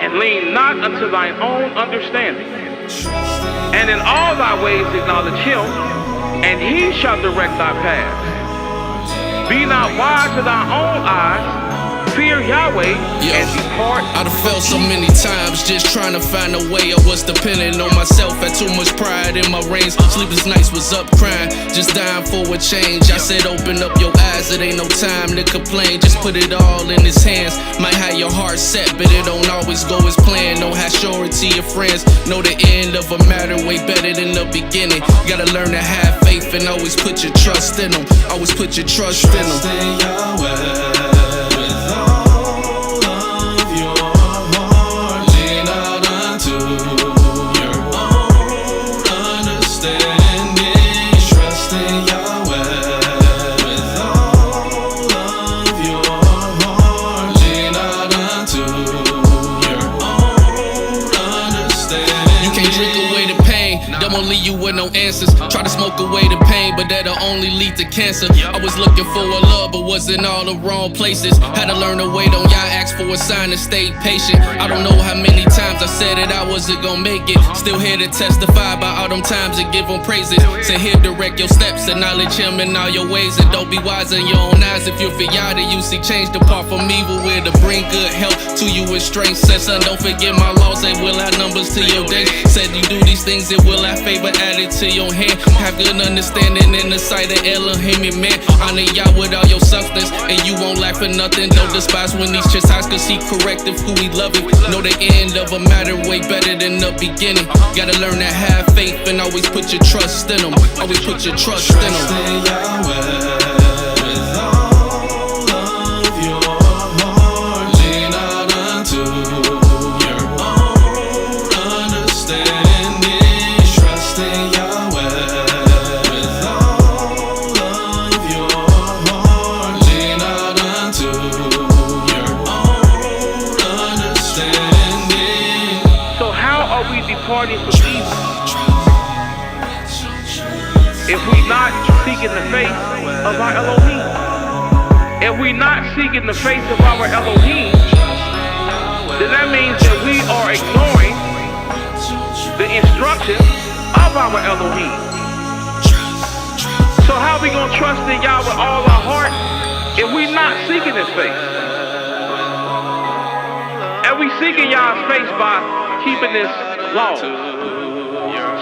and lean not unto thine own understanding. And in all thy ways acknowledge him, and he shall direct thy paths. Be not wise to thy own eyes. Fear Yahweh and depart. I'd have felt so many times just trying to find a way. I was dependent on myself, had too much pride in my reins. Sleepless nights was up crying, just dying for a change. I said open up your eyes, it ain't no time to complain. Just put it all in his hands. Might have your heart set, but it don't always go as planned. Don't have surety of friends. Know the end of a matter way better than the beginning. Gotta learn to have faith and always put your trust in him. Always put your trust in him. Yahweh. You with no answers. Try to smoke away the pain, but that'll only lead to cancer. I was looking for a love, but was in all the wrong places. Had to learn to wait on Yah, ask for a sign and stay patient. I don't know how many times I said it, I wasn't gonna make it. Still here to testify about all them times and give him praises. Say here, direct your steps, acknowledge him in all your ways. And don't be wise in your own eyes. If you're for Yah, then you see change. Depart from evil, where to bring good health to you with strength. Said son, don't forget my laws, they will add numbers to your days. Said you do these things, it will add favor added to your hand. Have good understanding in the sight of Elohim and man. Honor Yah with all your substance, and you won't lack for nothing. Don't despise when he's chastised, cause he corrective who he loving. Know the end of a matter way better than the beginning. Gotta learn to have faith and always put your trust in him. Always put your trust in him. Departing from evil, if we not seeking the face of our Elohim, if we not seeking the face of our Elohim, then that means that we are ignoring the instructions of our Elohim. So how we gonna trust in Yah with all our heart if we not seeking his face? And we seeking Yah's face by keeping this laws,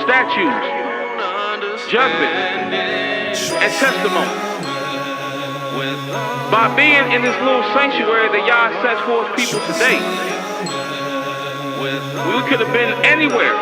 statutes, judgments, and testimonies. By being in this little sanctuary that Yah sets for his people today, we could have been anywhere.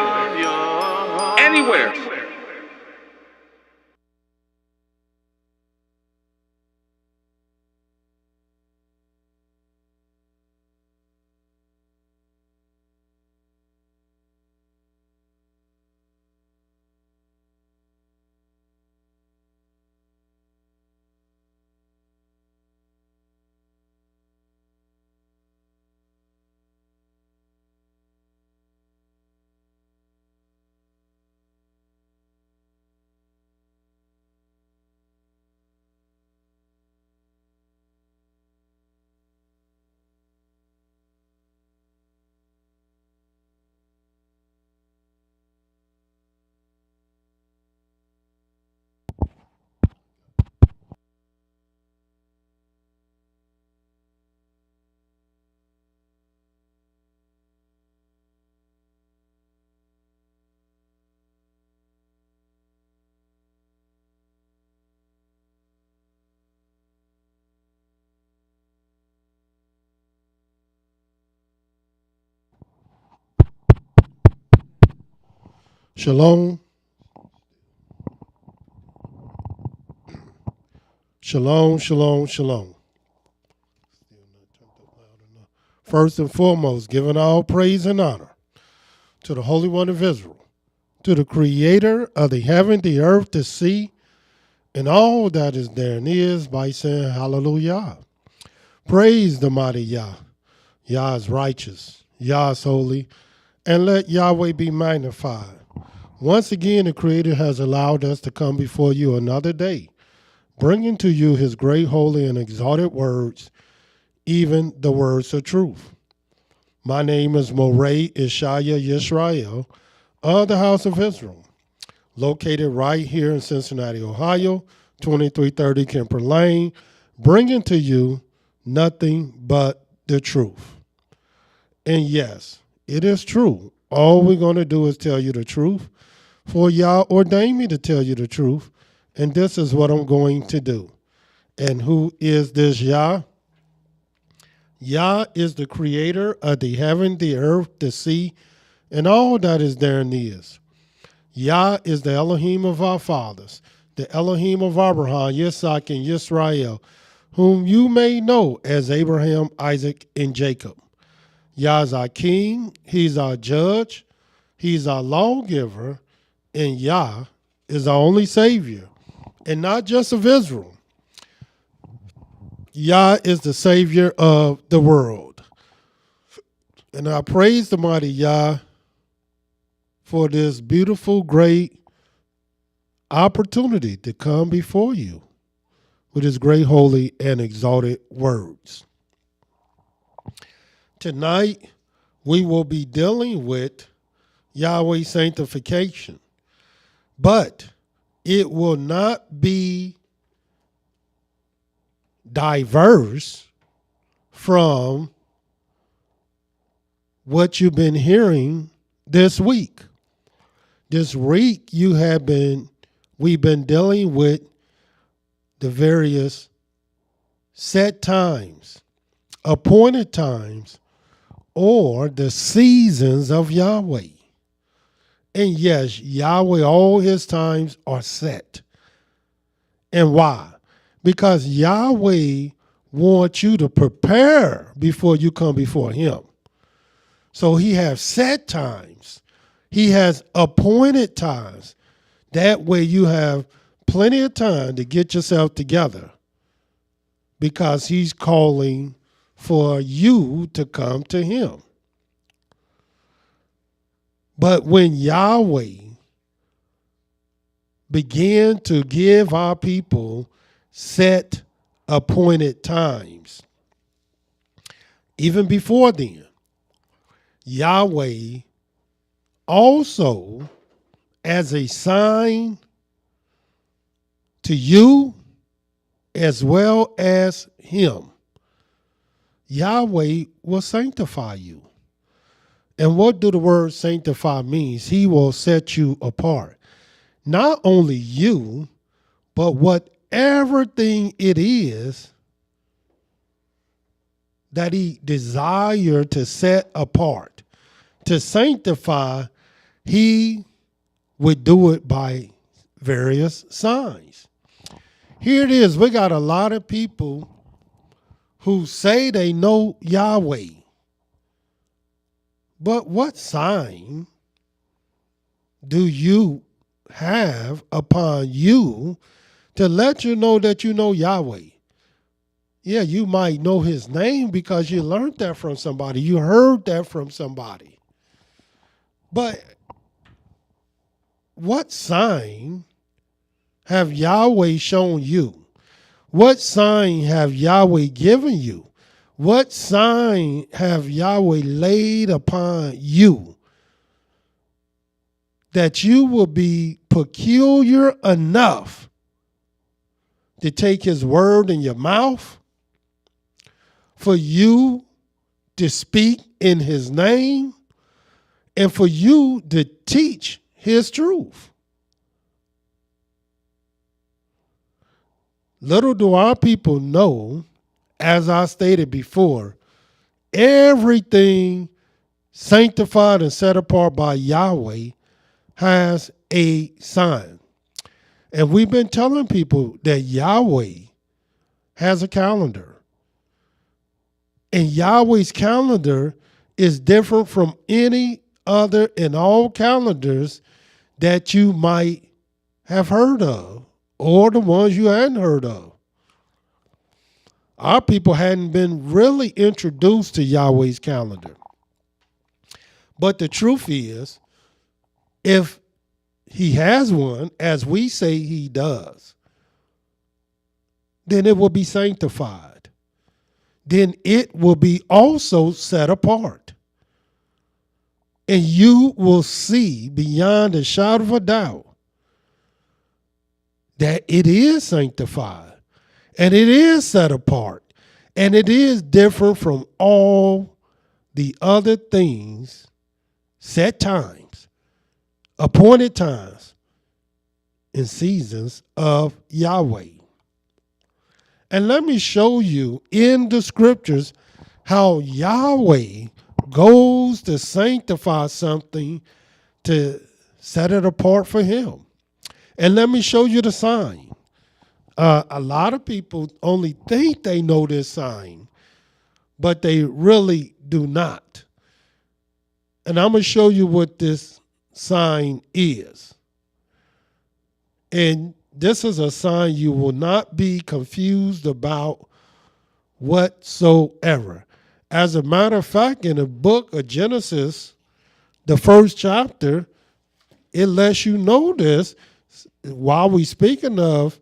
Shalom. Shalom, shalom, shalom. First and foremost, giving all praise and honor to the Holy One of Israel, to the Creator of the heaven, the earth, the sea, and all that is there and is, by saying hallelujah. Praise the mighty Yah. Yah is righteous. Yah is holy. And let Yahweh be magnified. Once again, the Creator has allowed us to come before you another day, bringing to you his great, holy, and exalted words, even the words of truth. My name is Moreh IshiYAH of the House of Israel, located right here in Cincinnati, Ohio, 2330 Kemper Lane, bringing to you nothing but the truth. And yes, it is true. All we're going to do is tell you the truth, for Yah ordained me to tell you the truth, and this is what I'm going to do. And who is this Yah? Yah is the creator of the heaven, the earth, the sea, and all that is therein is. Yah is the Elohim of our fathers, the Elohim of Abraham, Yitzhak, and Yisrael, whom you may know as Abraham, Isaac, and Jacob. Yah is our king, he's our judge, he's our lawgiver, and Yah is our only savior, and not just of Israel. Yah is the savior of the world. And I praise the mighty Yah for this beautiful, great opportunity to come before you with his great, holy, and exalted words. Tonight, we will be dealing with Yahweh sanctification, but it will not be diverse from what you've been hearing this week. This week we've been dealing with the various set times, appointed times, or the seasons of Yahweh. And yes, Yahweh, all his times are set. And why? Because Yahweh wants you to prepare before you come before him. So he has set times. He has appointed times. That way you have plenty of time to get yourself together, because he's calling for you to come to him. But when Yahweh began to give our people set appointed times, even before then, Yahweh also, as a sign to you as well as him, Yahweh will sanctify you. And what do the word sanctify means? He will set you apart. Not only you, but whatever thing it is that he desired to set apart, to sanctify, he would do it by various signs. Here it is. We got a lot of people who say they know Yahweh. But what sign do you have upon you to let you know that you know Yahweh? Yeah, you might know his name because you learned that from somebody. You heard that from somebody. But what sign have Yahweh shown you? What sign have Yahweh given you? What sign have Yahweh laid upon you that you will be peculiar enough to take his word in your mouth, for you to speak in his name, and for you to teach his truth? Little do our people know, as I stated before, everything sanctified and set apart by Yahweh has a sign. And we've been telling people that Yahweh has a calendar. And Yahweh's calendar is different from any other and all calendars that you might have heard of, or the ones you hadn't heard of. Our people hadn't been really introduced to Yahweh's calendar. But the truth is, if he has one, as we say he does, then it will be sanctified. Then it will be also set apart. And you will see beyond a shadow of a doubt that it is sanctified and it is set apart and it is different from all the other things, set times, appointed times, and seasons of Yahweh. And let me show you in the scriptures how Yahweh goes to sanctify something to set it apart for him. And let me show you the sign. A lot of people only think they know this sign, but they really do not. And I'm going to show you what this sign is. And this is a sign you will not be confused about whatsoever. As a matter of fact, in the book of Genesis, the first chapter, it lets you know this while we speaking of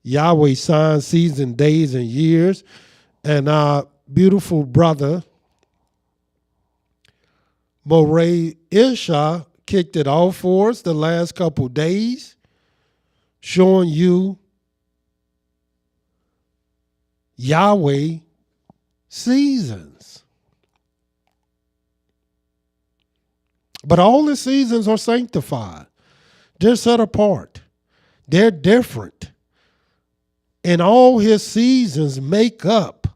Yahweh signs, seasons, days, and years. And our beautiful brother, Moreh IshiYAH, kicked it off for us the last couple days, showing you Yahweh seasons. But all the seasons are sanctified. They're set apart. They're different. And all his seasons make up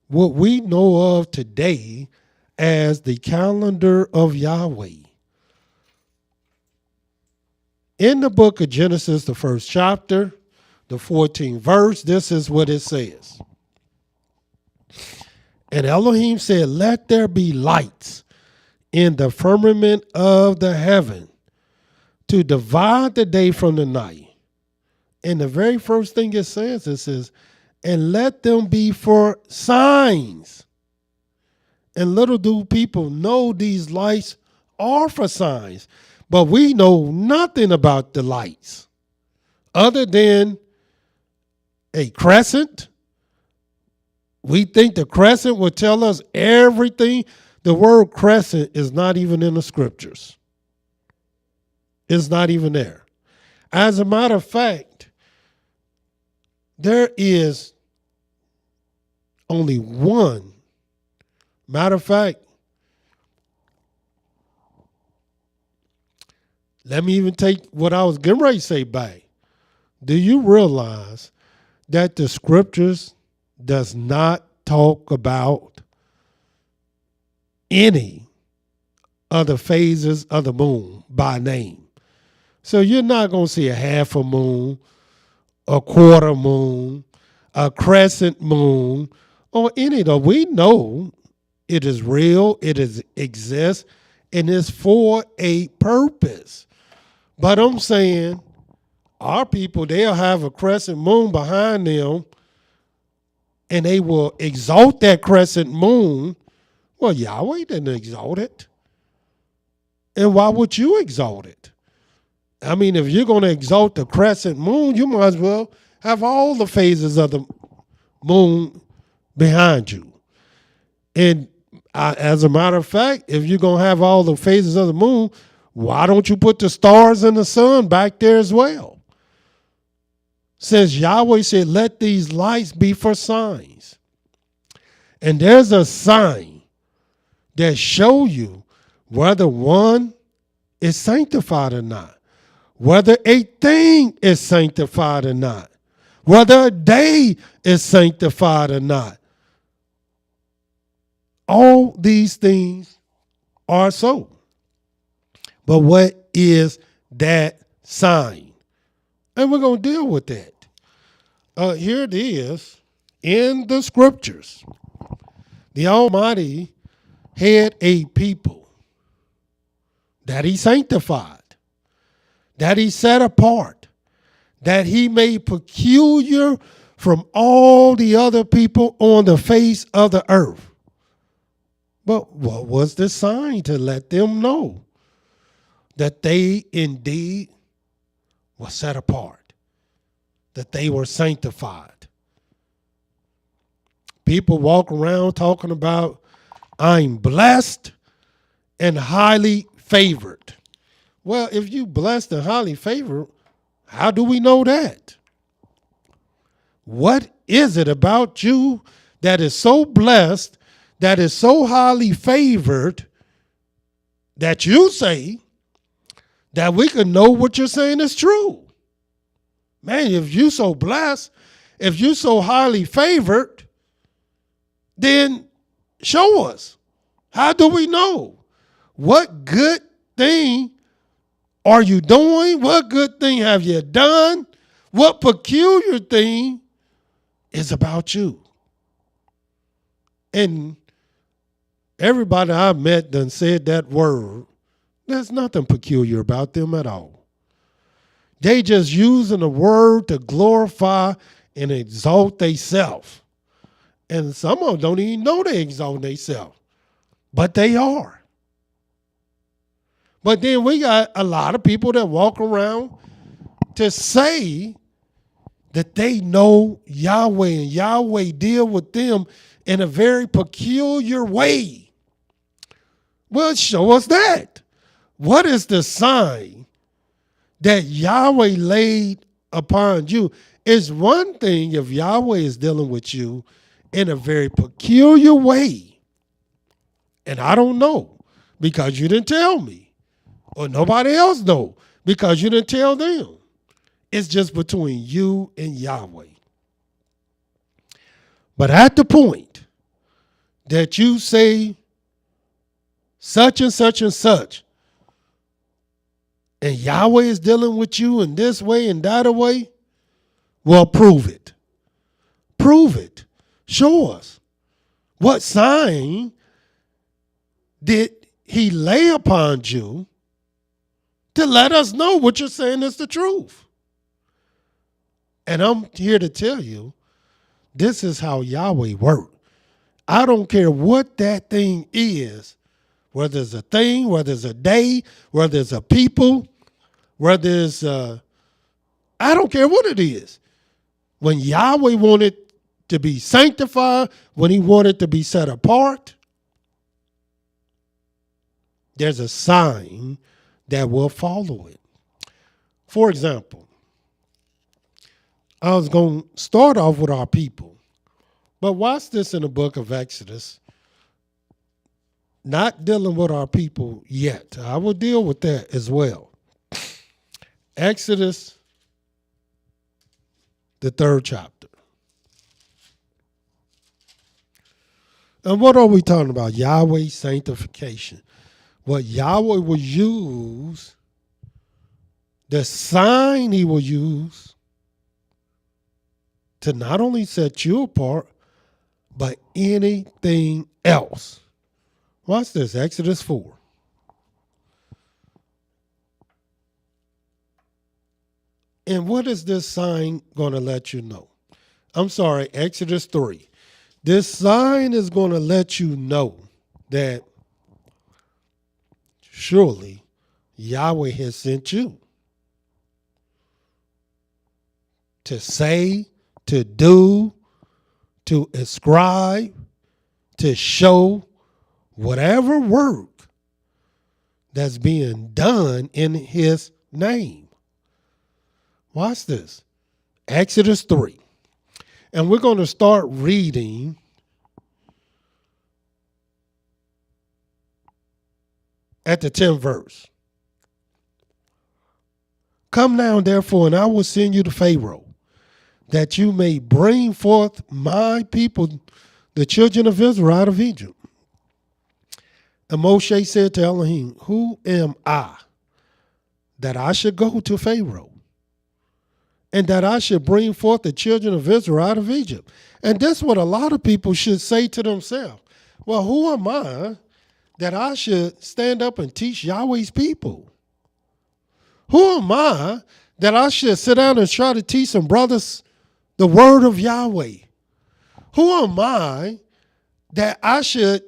what we know of today as the calendar of Yahweh. In the book of Genesis, the first chapter, the 14th verse, this is what it says. And Elohim said, let there be lights in the firmament of the heaven to divide the day from the night. And the very first thing it says, and let them be for signs. And little do people know these lights are for signs. But we know nothing about the lights other than a crescent. We think the crescent will tell us everything. The word crescent is not even in the scriptures. It's not even there. As a matter of fact, there is only one. Matter of fact, let me even take what I was getting ready to say back. Do you realize that the scriptures does not talk about any of the phases of the moon by name? So you're not going to see a half a moon, a quarter moon, a crescent moon, or any of them. We know it is real, exists, and it's for a purpose. But I'm saying our people, they'll have a crescent moon behind them, and they will exalt that crescent moon. Well, Yahweh didn't exalt it. And why would you exalt it? I mean, if you're going to exalt the crescent moon, you might as well have all the phases of the moon behind you. And as a matter of fact, if you're going to have all the phases of the moon, why don't you put the stars and the sun back there as well? Since Yahweh said, let these lights be for signs. And there's a sign that show you whether one is sanctified or not, whether a thing is sanctified or not, whether a day is sanctified or not. All these things are so. But what is that sign? And we're going to deal with that. Here it is in the scriptures. The Almighty had a people that he sanctified, that he set apart, that he made peculiar from all the other people on the face of the earth. But what was the sign to let them know that they indeed were set apart, that they were sanctified? People walk around talking about, I'm blessed, and highly favored. Well, if you blessed and highly favored, how do we know that? What is it about you that is so blessed, that is so highly favored, that you say that we can know what you're saying is true? Man, if you so blessed, if you so highly favored, then show us. How do we know? What good thing are you doing? What good thing have you done? What peculiar thing is about you? And everybody I've met done said that word. There's nothing peculiar about them at all. They just using the word to glorify and exalt themselves. And some of them don't even know they exalt themselves. But they are. But then we got a lot of people that walk around to say that they know Yahweh and Yahweh deal with them in a very peculiar way. Well, show us that. What is the sign that Yahweh laid upon you? It's one thing if Yahweh is dealing with you in a very peculiar way, and I don't know because you didn't tell me, or nobody else know because you didn't tell them. It's just between you and Yahweh. But at the point that you say such and such and such, and Yahweh is dealing with you in this way and that way, well, prove it. Prove it. Show us. What sign did he lay upon you to let us know what you're saying is the truth? And I'm here to tell you, this is how Yahweh works. I don't care what that thing is, whether it's a thing, whether it's a day, whether it's a people, whether it's, I don't care what it is. When Yahweh wanted to be sanctified, when he wanted to be set apart, there's a sign that will follow it. For example, I was going to start off with our people, but watch this in the book of Exodus. Not dealing with our people yet. I will deal with that as well. Exodus, the 3rd chapter. And what are we talking about? Yahweh sanctification. What Yahweh will use, the sign he will use to not only set you apart, but anything else. Watch this, Exodus 4. And what is this sign going to let you know? I'm sorry, Exodus 3. This sign is going to let you know that surely Yahweh has sent you to say, to do, to ascribe, to show whatever work that's being done in his name. Watch this. Exodus 3. And we're going to start reading at the 10th verse. Come now, therefore, and I will send you to Pharaoh, that you may bring forth my people, the children of Israel, out of Egypt. And Moshe said to Elohim, who am I that I should go to Pharaoh, and that I should bring forth the children of Israel out of Egypt? And that's what a lot of people should say to themselves. Well, who am I that I should stand up and teach Yahweh's people? Who am I that I should sit down and try to teach some brothers the word of Yahweh? Who am I that I should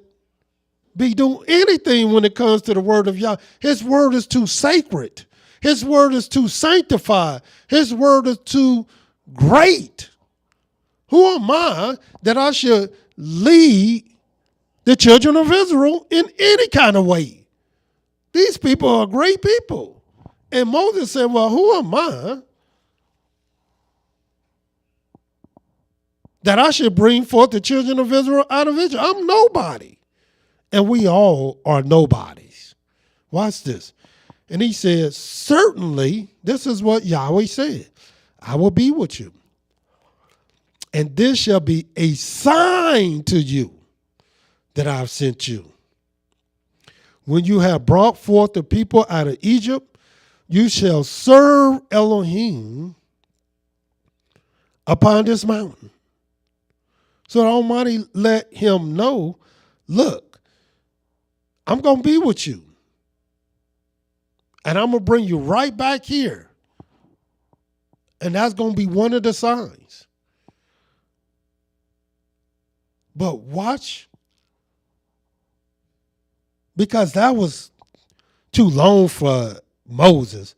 be doing anything when it comes to the word of Yahweh? His word is too sacred. His word is too sanctified. His word is too great. Who am I that I should lead the children of Israel in any kind of way? These people are great people. And Moses said, well, who am I that I should bring forth the children of Israel out of Egypt? I'm nobody. And we all are nobodies. Watch this. And he said, certainly, this is what Yahweh said, I will be with you. And this shall be a sign to you that I've sent you. When you have brought forth the people out of Egypt, you shall serve Elohim upon this mountain. So the Almighty let him know, look, I'm going to be with you. And I'm going to bring you right back here. And that's going to be one of the signs. But watch, because that was too long for Moses.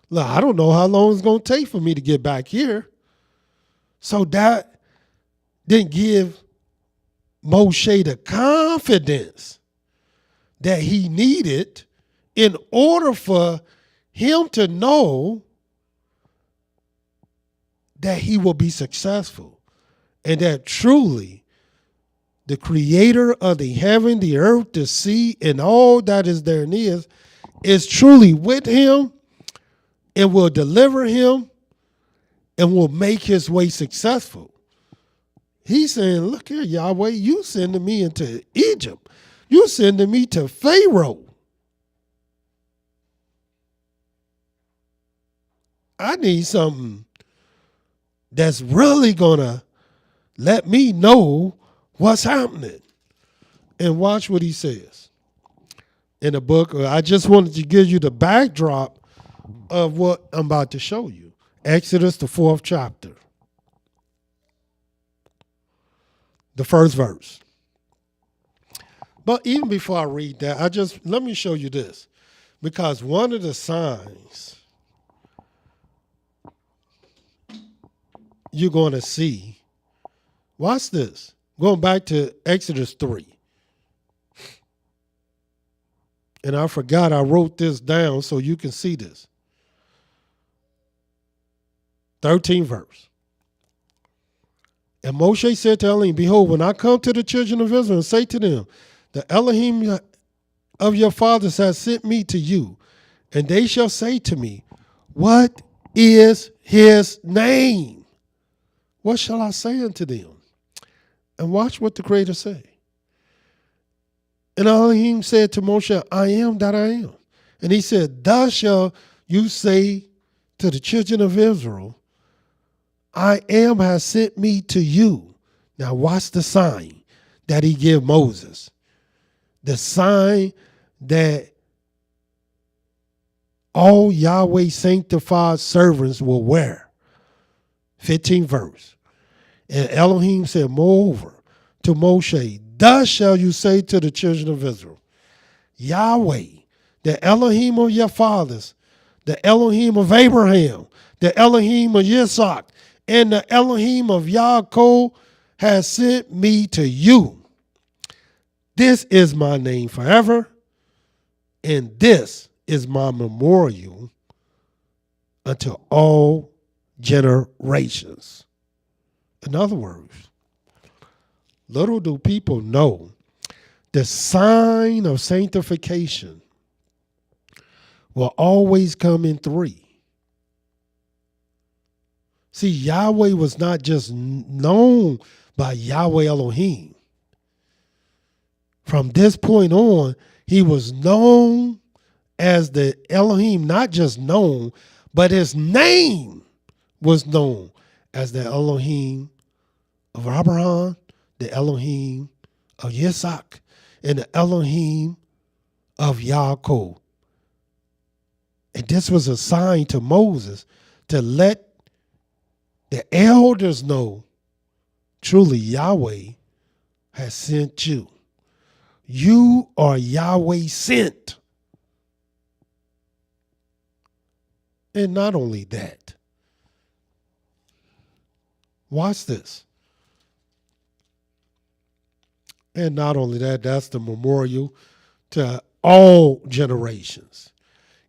Look, I don't know how long it's going to take for me to get back here. So that didn't give Moshe the confidence that he needed in order for him to know that he will be successful and that truly the creator of the heaven, the earth, the sea, and all that is therein is truly with him and will deliver him and will make his way successful. He's saying, look here, Yahweh, you sending me into Egypt. You sending me to Pharaoh. I need something that's really going to let me know what's happening. And watch what he says in the book. I just wanted to give you the backdrop of what I'm about to show you. Exodus, the 4th chapter. The first verse. But even before I read that, let me show you this. Because one of the signs you're going to see, watch this. Going back to Exodus 3. And I forgot I wrote this down so you can see this. 13th verse. And Moshe said to Elohim, behold, when I come to the children of Israel and say to them, the Elohim of your fathers has sent me to you, and they shall say to me, what is his name? What shall I say unto them? And watch what the Creator say. And Elohim said to Moshe, I am that I am. And he said, thus shall you say to the children of Israel, I am has sent me to you. Now watch the sign that he gave Moses. The sign that all Yahweh sanctified servants will wear. 15th verse. And Elohim said, moreover, to Moshe, thus shall you say to the children of Israel, Yahweh, the Elohim of your fathers, the Elohim of Abraham, the Elohim of Yitzhak, and the Elohim of Yaakov has sent me to you. This is my name forever, and this is my memorial unto all generations. In other words, little do people know the sign of sanctification will always come in 3. See, Yahweh was not just known by Yahweh Elohim. From this point on, he was known as the Elohim, not just known, but his name was known as the Elohim of Abraham, the Elohim of Yitzhak, and the Elohim of Yaakov. And this was a sign to Moses to let the elders know truly Yahweh has sent you. You are Yahweh sent. And not only that, watch this. And not only that, that's the memorial to all generations,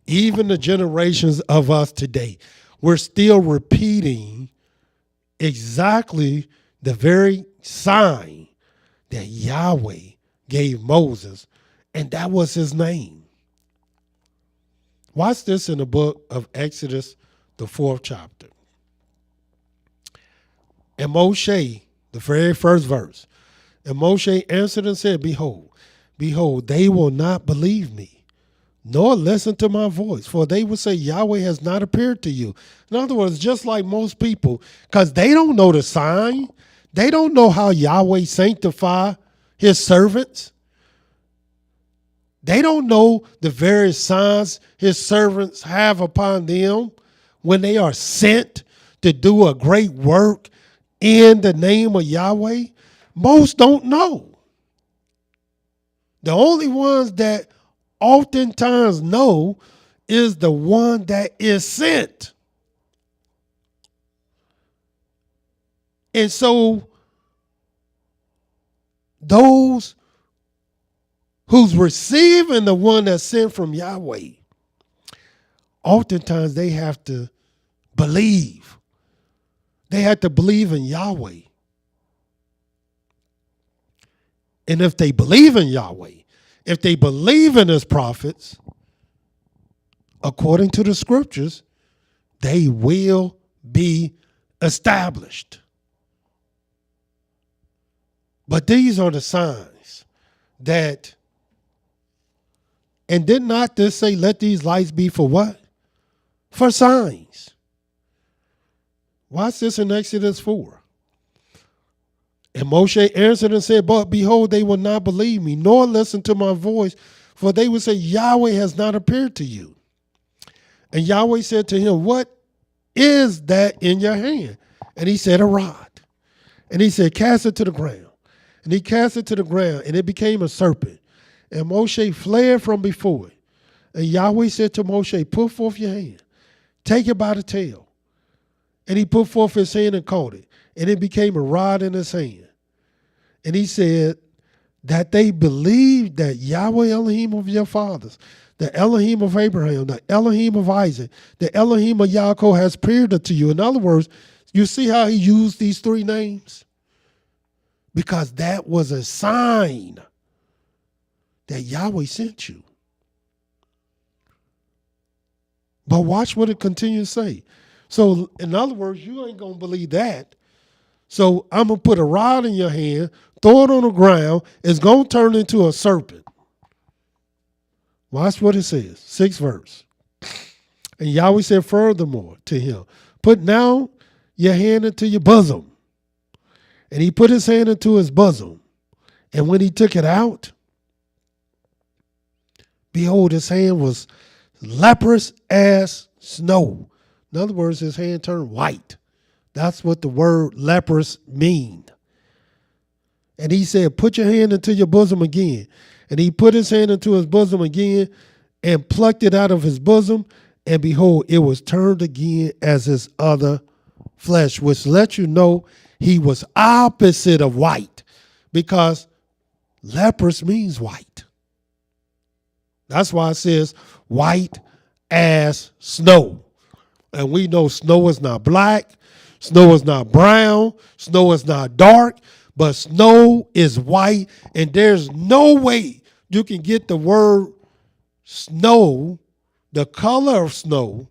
even the generations of us today. We're still repeating exactly the very sign that Yahweh gave Moses, and that was his name. Watch this in the book of Exodus, the 4th chapter. And Moshe, the very first verse, and Moshe answered and said, Behold, they will not believe me, nor listen to my voice, for they will say, Yahweh has not appeared to you. In other words, just like most people, because they don't know the sign, they don't know how Yahweh sanctify his servants. They don't know the various signs his servants have upon them when they are sent to do a great work in the name of Yahweh. Most don't know. The only ones that oftentimes know is the one that is sent. And so those who's receiving the one that's sent from Yahweh, oftentimes they have to believe. They have to believe in Yahweh. And if they believe in Yahweh, if they believe in his prophets, according to the scriptures, they will be established. But these are the signs that, and did not this say, let these lights be for what? For signs. Watch this in Exodus 4. And Moshe answered and said, But behold, they will not believe me, nor listen to my voice, for they will say, Yahweh has not appeared to you. And Yahweh said to him, What is that in your hand? And he said, A rod. And he said, Cast it to the ground. And he cast it to the ground, and it became a serpent. And Moshe fled from before it. And Yahweh said to Moshe, Put forth your hand, take it by the tail. And he put forth his hand and caught it, and it became a rod in his hand. And he said that they believed that Yahweh Elohim of your fathers, the Elohim of Abraham, the Elohim of Isaac, the Elohim of Yaakov has appeared unto you. In other words, you see how he used these three names? Because that was a sign that Yahweh sent you. But watch what it continues to say. So, in other words, you ain't going to believe that. So, I'm going to put a rod in your hand, throw it on the ground. It's going to turn into a serpent. Watch what it says. 6th verse. And Yahweh said furthermore to him, Put now your hand into your bosom. And he put his hand into his bosom. And when he took it out, behold, his hand was leprous as snow. In other words, his hand turned white. That's what the word leprous means. And he said, Put your hand into your bosom again. And he put his hand into his bosom again and plucked it out of his bosom. And behold, it was turned again as his other flesh, which lets you know he was opposite of white, because leprous means white. That's why it says white as snow. And we know snow is not black, snow is not brown, snow is not dark, but snow is white. And there's no way you can get the word snow, the color of snow,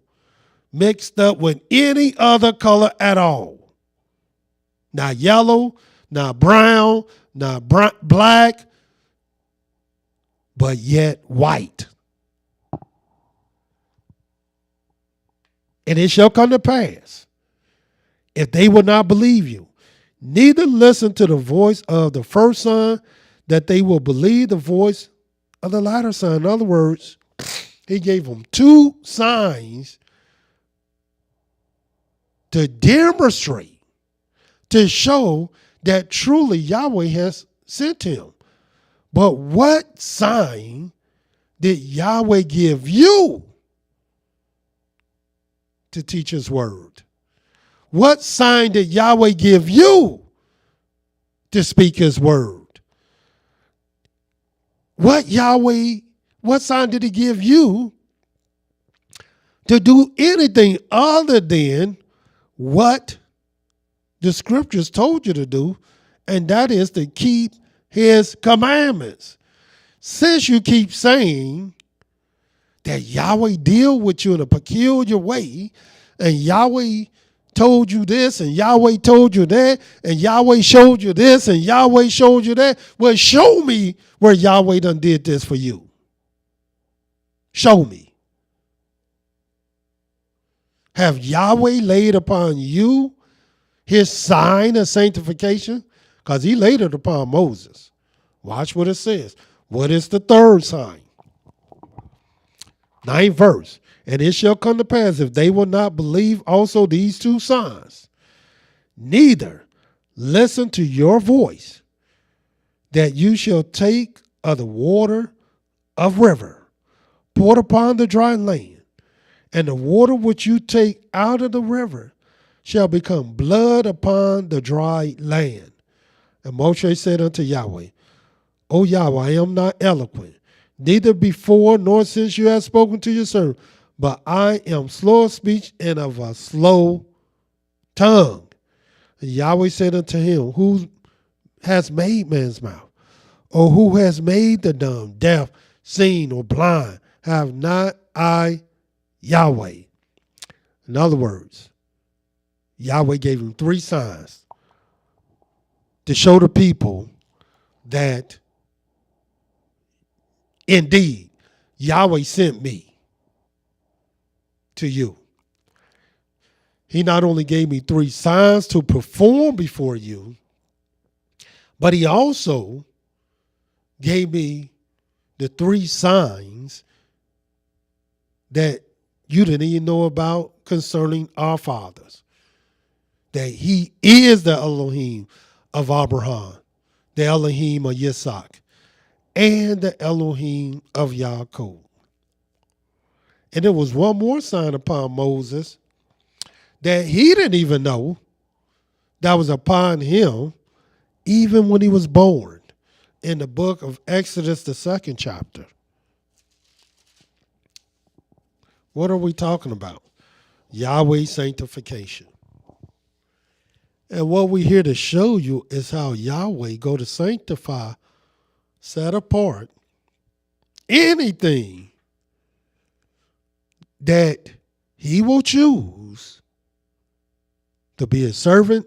mixed up with any other color at all. Not yellow, not brown, not black, but yet white. And it shall come to pass, if they will not believe you, neither listen to the voice of the first son, that they will believe the voice of the latter son. In other words, he gave them two signs to demonstrate, to show that truly Yahweh has sent him. But what sign did Yahweh give you to teach his word? What sign did Yahweh give you to speak his word? What What sign did he give you to do anything other than what the scriptures told you to do, and that is to keep his commandments? Since you keep saying that Yahweh deal with you in a peculiar way, and Yahweh told you this, and Yahweh told you that, and Yahweh showed you this, and Yahweh showed you that, well, show me where Yahweh done did this for you. Show me. Have Yahweh laid upon you his sign of sanctification? Because he laid it upon Moses. Watch what it says. What is the third sign? 9th verse. And it shall come to pass, if they will not believe also these two signs, neither listen to your voice, that you shall take of the water of river, poured upon the dry land, and the water which you take out of the river shall become blood upon the dry land. And Moshe said unto Yahweh, O Yahweh, I am not eloquent, neither before nor since you have spoken to your servant, but I am slow of speech and of a slow tongue. And Yahweh said unto him, who has made man's mouth? Or who has made the dumb, deaf, seen, or blind? Have not I Yahweh? In other words, Yahweh gave him 3 signs to show the people that indeed Yahweh sent me to you. He not only gave me 3 signs to perform before you, but he also gave me the 3 signs that you didn't even know about concerning our fathers. That he is the Elohim of Abraham, the Elohim of Yitzhak, and the Elohim of Yaakov. And there was one more sign upon Moses that he didn't even know that was upon him even when he was born, in the book of Exodus, the 2nd chapter. What are we talking about? Yahweh sanctification. And what we here to show you is how Yahweh go to sanctify, set apart anything that he will choose to be a servant,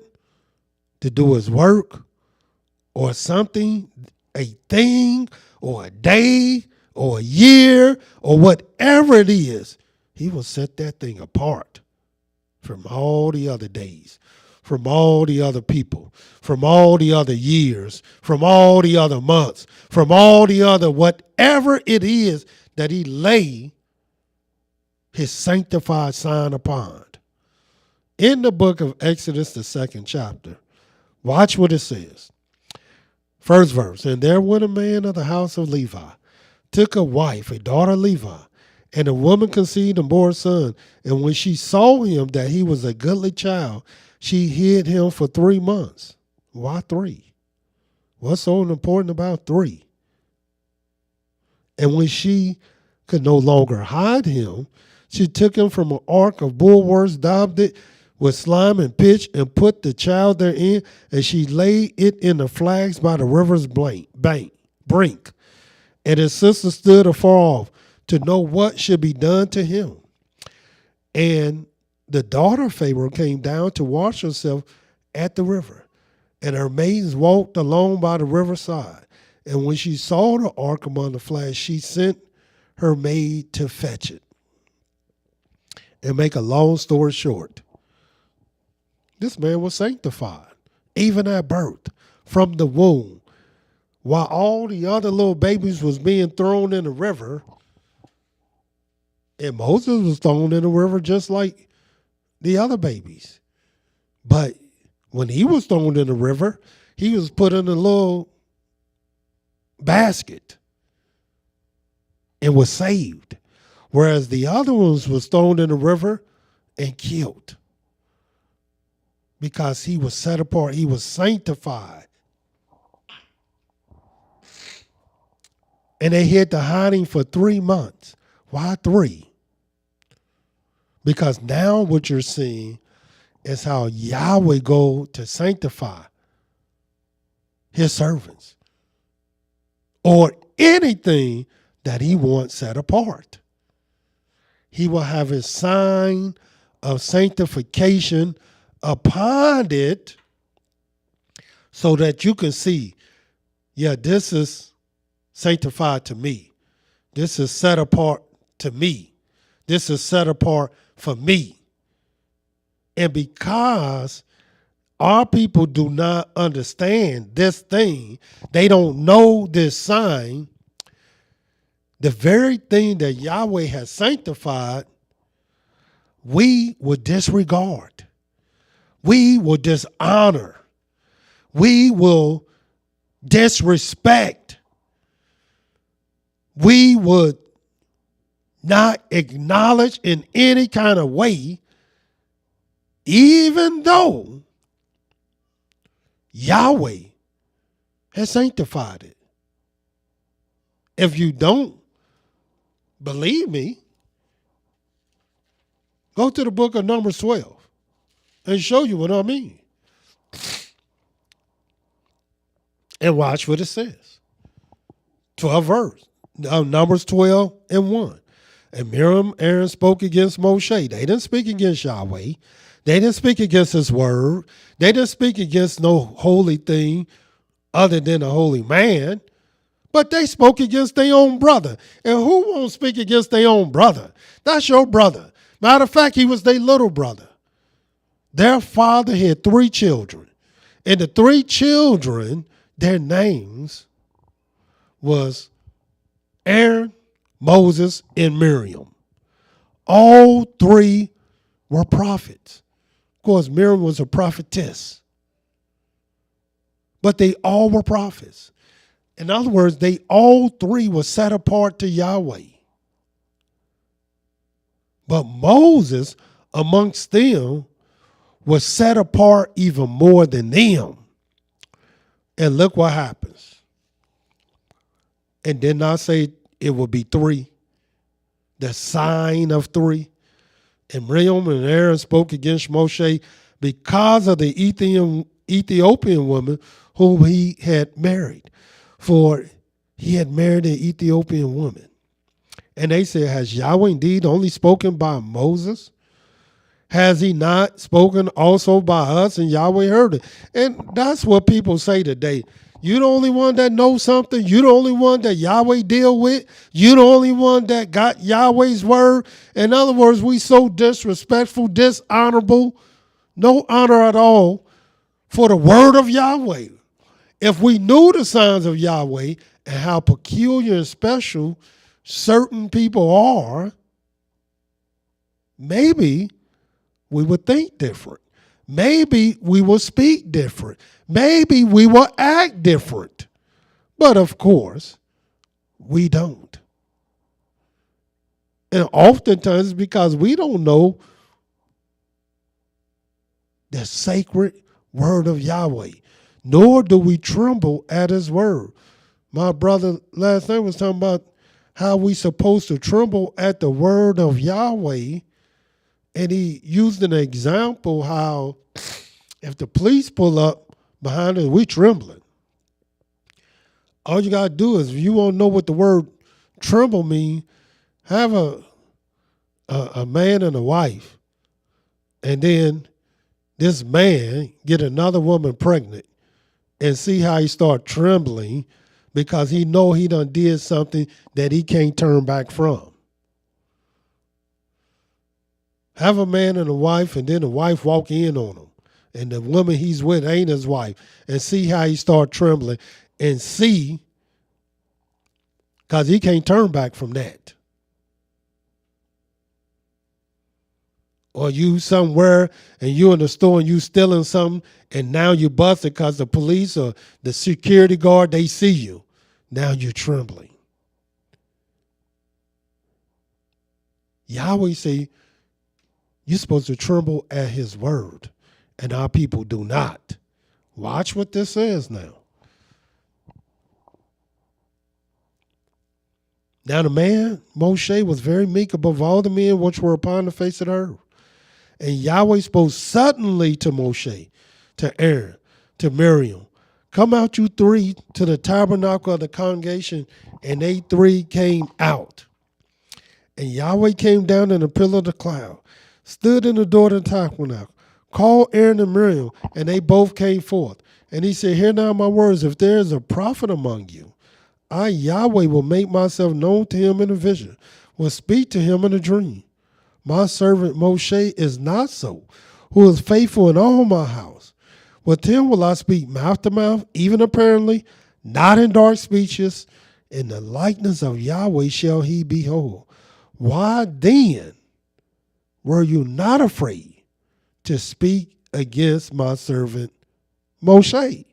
to do his work, or something, a thing, or a day, or a year, or whatever it is. He will set that thing apart from all the other days, from all the other people, from all the other years, from all the other months, from all the other whatever it is that he lay his sanctified sign upon. In the book of Exodus, the 2nd chapter, watch what it says. 1st verse, and there went a man of the house of Levi, took a wife, a daughter of Levi, and the woman conceived and bore a son. And when she saw him that he was a goodly child, she hid him for 3 months. Why 3? What's so important about 3? And when she could no longer hide him, she took him from an ark of bulwarks, daubed it with slime and pitch, and put the child therein, and she laid it in the flags by the river's brink. And his sister stood afar off to know what should be done to him. And the daughter of Pharaoh came down to wash herself at the river, and her maidens walked along by the riverside. And when she saw the ark among the flags, she sent her maid to fetch it. And make a long story short, this man was sanctified, even at birth, from the womb. While all the other little babies was being thrown in the river, and Moses was thrown in the river just like the other babies. But when he was thrown in the river, he was put in a little basket and was saved. Whereas the other ones was thrown in the river and killed. Because he was set apart, he was sanctified. And they hid the hiding for 3 months. Why 3? Because now what you're seeing is how Yahweh go to sanctify his servants or anything that he wants set apart. He will have his sign of sanctification upon it so that you can see, yeah, this is sanctified to me. This is set apart to me. This is set apart for me. And because our people do not understand this thing, they don't know this sign, the very thing that Yahweh has sanctified, we will disregard. We will dishonor. We will disrespect. We would not acknowledge in any kind of way, even though Yahweh has sanctified it. If you don't believe me, go to the book of Numbers 12 and show you what I mean. And watch what it says. 12 verse. Numbers 12 and 1. And Miriam, Aaron spoke against Moshe. They didn't speak against Yahweh. They didn't speak against his word. They didn't speak against no holy thing other than a holy man. But they spoke against their own brother. And who won't speak against their own brother? That's your brother. Matter of fact, he was their little brother. Their father had 3 children. And the 3 children, their names was Aaron, Moses, and Miriam. All 3 were prophets. Of course, Miriam was a prophetess. But they all were prophets. In other words, they all 3 were set apart to Yahweh. But Moses, amongst them, was set apart even more than them. And look what happens. And did not say it would be 3. The sign of 3. And Miriam and Aaron spoke against Moshe because of the Ethiopian woman whom he had married. For he had married an Ethiopian woman. And they said, has Yahweh indeed only spoken by Moses? Has he not spoken also by us? And Yahweh heard it. And that's what people say today. You the only one that knows something. You the only one that Yahweh deal with. You the only one that got Yahweh's word. In other words, we so disrespectful, dishonorable, no honor at all for the word of Yahweh. If we knew the signs of Yahweh and how peculiar and special certain people are, maybe we would think different. Maybe we will speak different. Maybe we will act different. But of course, we don't. And oftentimes it's because we don't know the sacred word of Yahweh, nor do we tremble at his word. My brother last night was talking about how we supposed to tremble at the word of Yahweh. And he used an example how if the police pull up behind us, we trembling. All you got to do is, if you want to know what the word tremble means, have a man and a wife. And then this man get another woman pregnant and see how he start trembling because he know he done did something that he can't turn back from. Have a man and a wife, and then the wife walk in on him. And the woman he's with ain't his wife. And see how he start trembling. And see, because he can't turn back from that. Or you somewhere, and you in the store, and you stealing something, and now you busted because the police or the security guard, they see you. Now you're trembling. Yahweh say, you're supposed to tremble at his word, and our people do not. Watch what this says now. Now the man, Moshe, was very meek above all the men which were upon the face of the earth. And Yahweh spoke suddenly to Moshe, to Aaron, to Miriam, come out you three to the tabernacle of the congregation, and they three came out. And Yahweh came down in a pillar of the cloud, stood in the door of the tabernacle, called Aaron and Miriam, and they both came forth. And he said, hear now my words, if there is a prophet among you, I, Yahweh, will make myself known to him in a vision, will speak to him in a dream. My servant Moshe is not so, who is faithful in all my house. With him will I speak mouth to mouth, even apparently, not in dark speeches. In the likeness of Yahweh shall he behold. Why then were you not afraid to speak against my servant Moshe?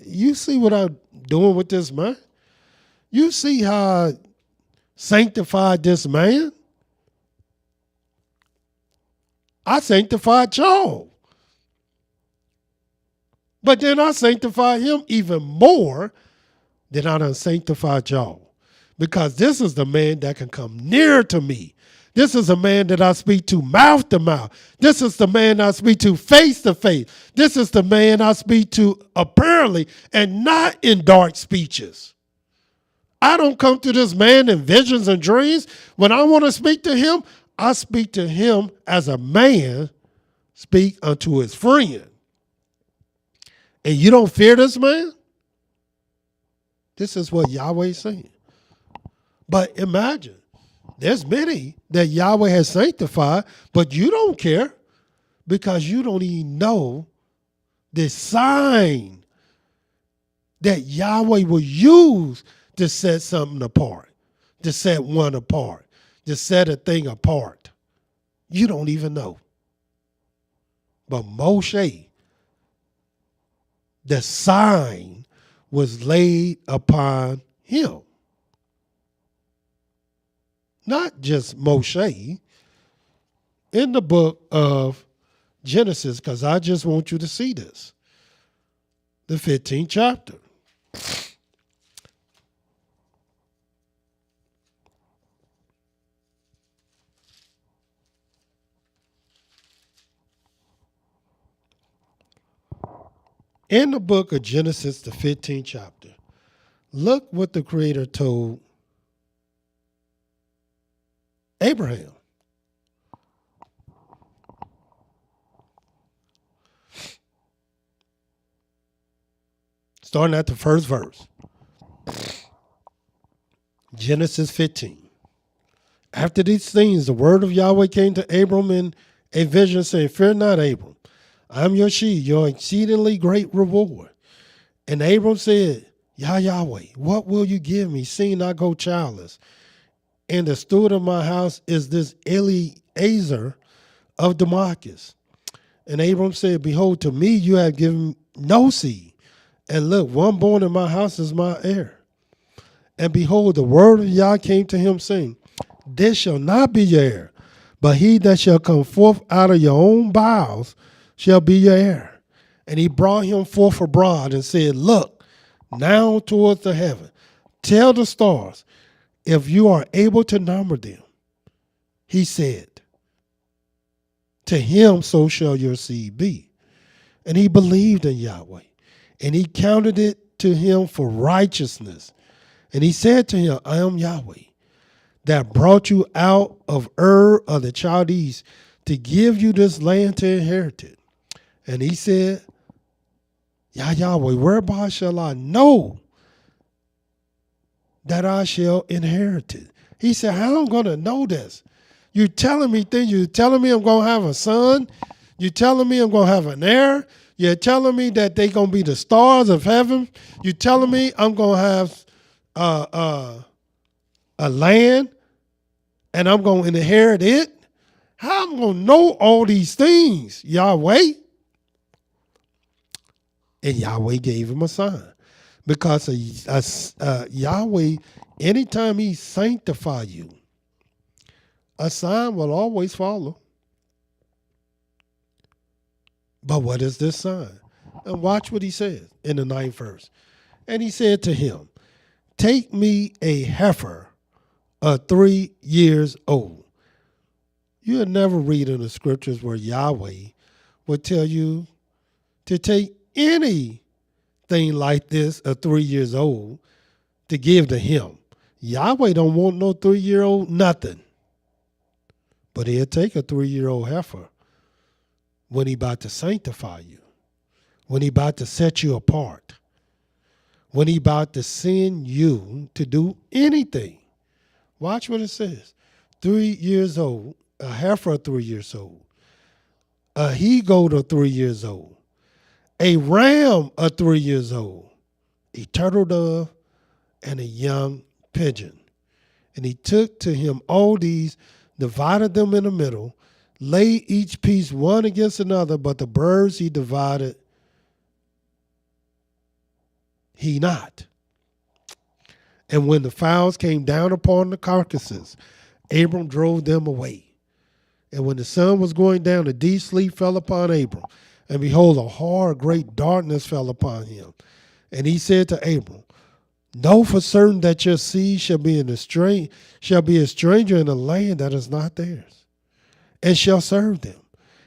You see what I'm doing with this man? You see how I sanctified this man? I sanctified y'all. But then I sanctified him even more than I done sanctified y'all. Because this is the man that can come near to me. This is a man that I speak to mouth. This is the man I speak to face. This is the man I speak to apparently and not in dark speeches. I don't come to this man in visions and dreams. When I want to speak to him, I speak to him as a man speak unto his friend. And you don't fear this man? This is what Yahweh is saying. But imagine, there's many that Yahweh has sanctified, but you don't care because you don't even know the sign that Yahweh will use to set something apart, to set one apart, to set a thing apart. You don't even know. But Moshe, the sign was laid upon him. Not just Moshe. In the book of Genesis, because I just want you to see this. The 15th chapter. In the book of Genesis, the 15th chapter, look what the Creator told Abraham. Starting at the first verse. Genesis 15. After these things, the word of Yahweh came to Abram in a vision, saying, fear not, Abram. I am your seed, your exceedingly great reward. And Abram said, Yahweh, what will you give me, seeing I go childless? And the steward of my house is this Eliezer of Damascus. And Abram said, behold, to me you have given no seed. And look, one born in my house is my heir. And behold, the word of Yah came to him, saying, this shall not be your heir, but he that shall come forth out of your own bowels shall be your heir. And he brought him forth abroad and said, look now towards the heaven. Tell the stars, if you are able to number them. He said, to him so shall your seed be. And he believed in Yahweh, and he counted it to him for righteousness. And he said to him, I am Yahweh, that brought you out of Ur of the Chaldees to give you this land to inherit it. And he said, Yahweh, whereby shall I know that I shall inherit it? He said, how am I going to know this? You're telling me things. You're telling me I'm going to have a son. You're telling me I'm going to have an heir. You're telling me that they're going to be the stars of heaven. You're telling me I'm going to have a land and I'm going to inherit it. How am I going to know all these things, Yahweh? And Yahweh gave him a sign. Because Yahweh, anytime he sanctify you, a sign will always follow. But what is this sign? And watch what he says in the 9th verse. And he said to him, take me a heifer of 3 years old. You'll never read in the scriptures where Yahweh would tell you to take anything like this of 3 years old to give to him. Yahweh don't want no 3-year-old nothing. But he'll take a 3-year-old heifer when he about to sanctify you, when he about to set you apart, when he about to send you to do anything. Watch what it says. 3 years old, a heifer 3 years old, a he-goat of 3 years old, a ram of 3 years old, a turtle dove, and a young pigeon. And he took to him all these, divided them in the middle, laid each piece one against another, but the birds he divided he not. And when the fowls came down upon the carcasses, Abram drove them away. And when the sun was going down, a deep sleep fell upon Abram. And behold, a hard, great darkness fell upon him. And he said to Abram, know for certain that your seed shall be a stranger in a land that is not theirs, and shall serve them,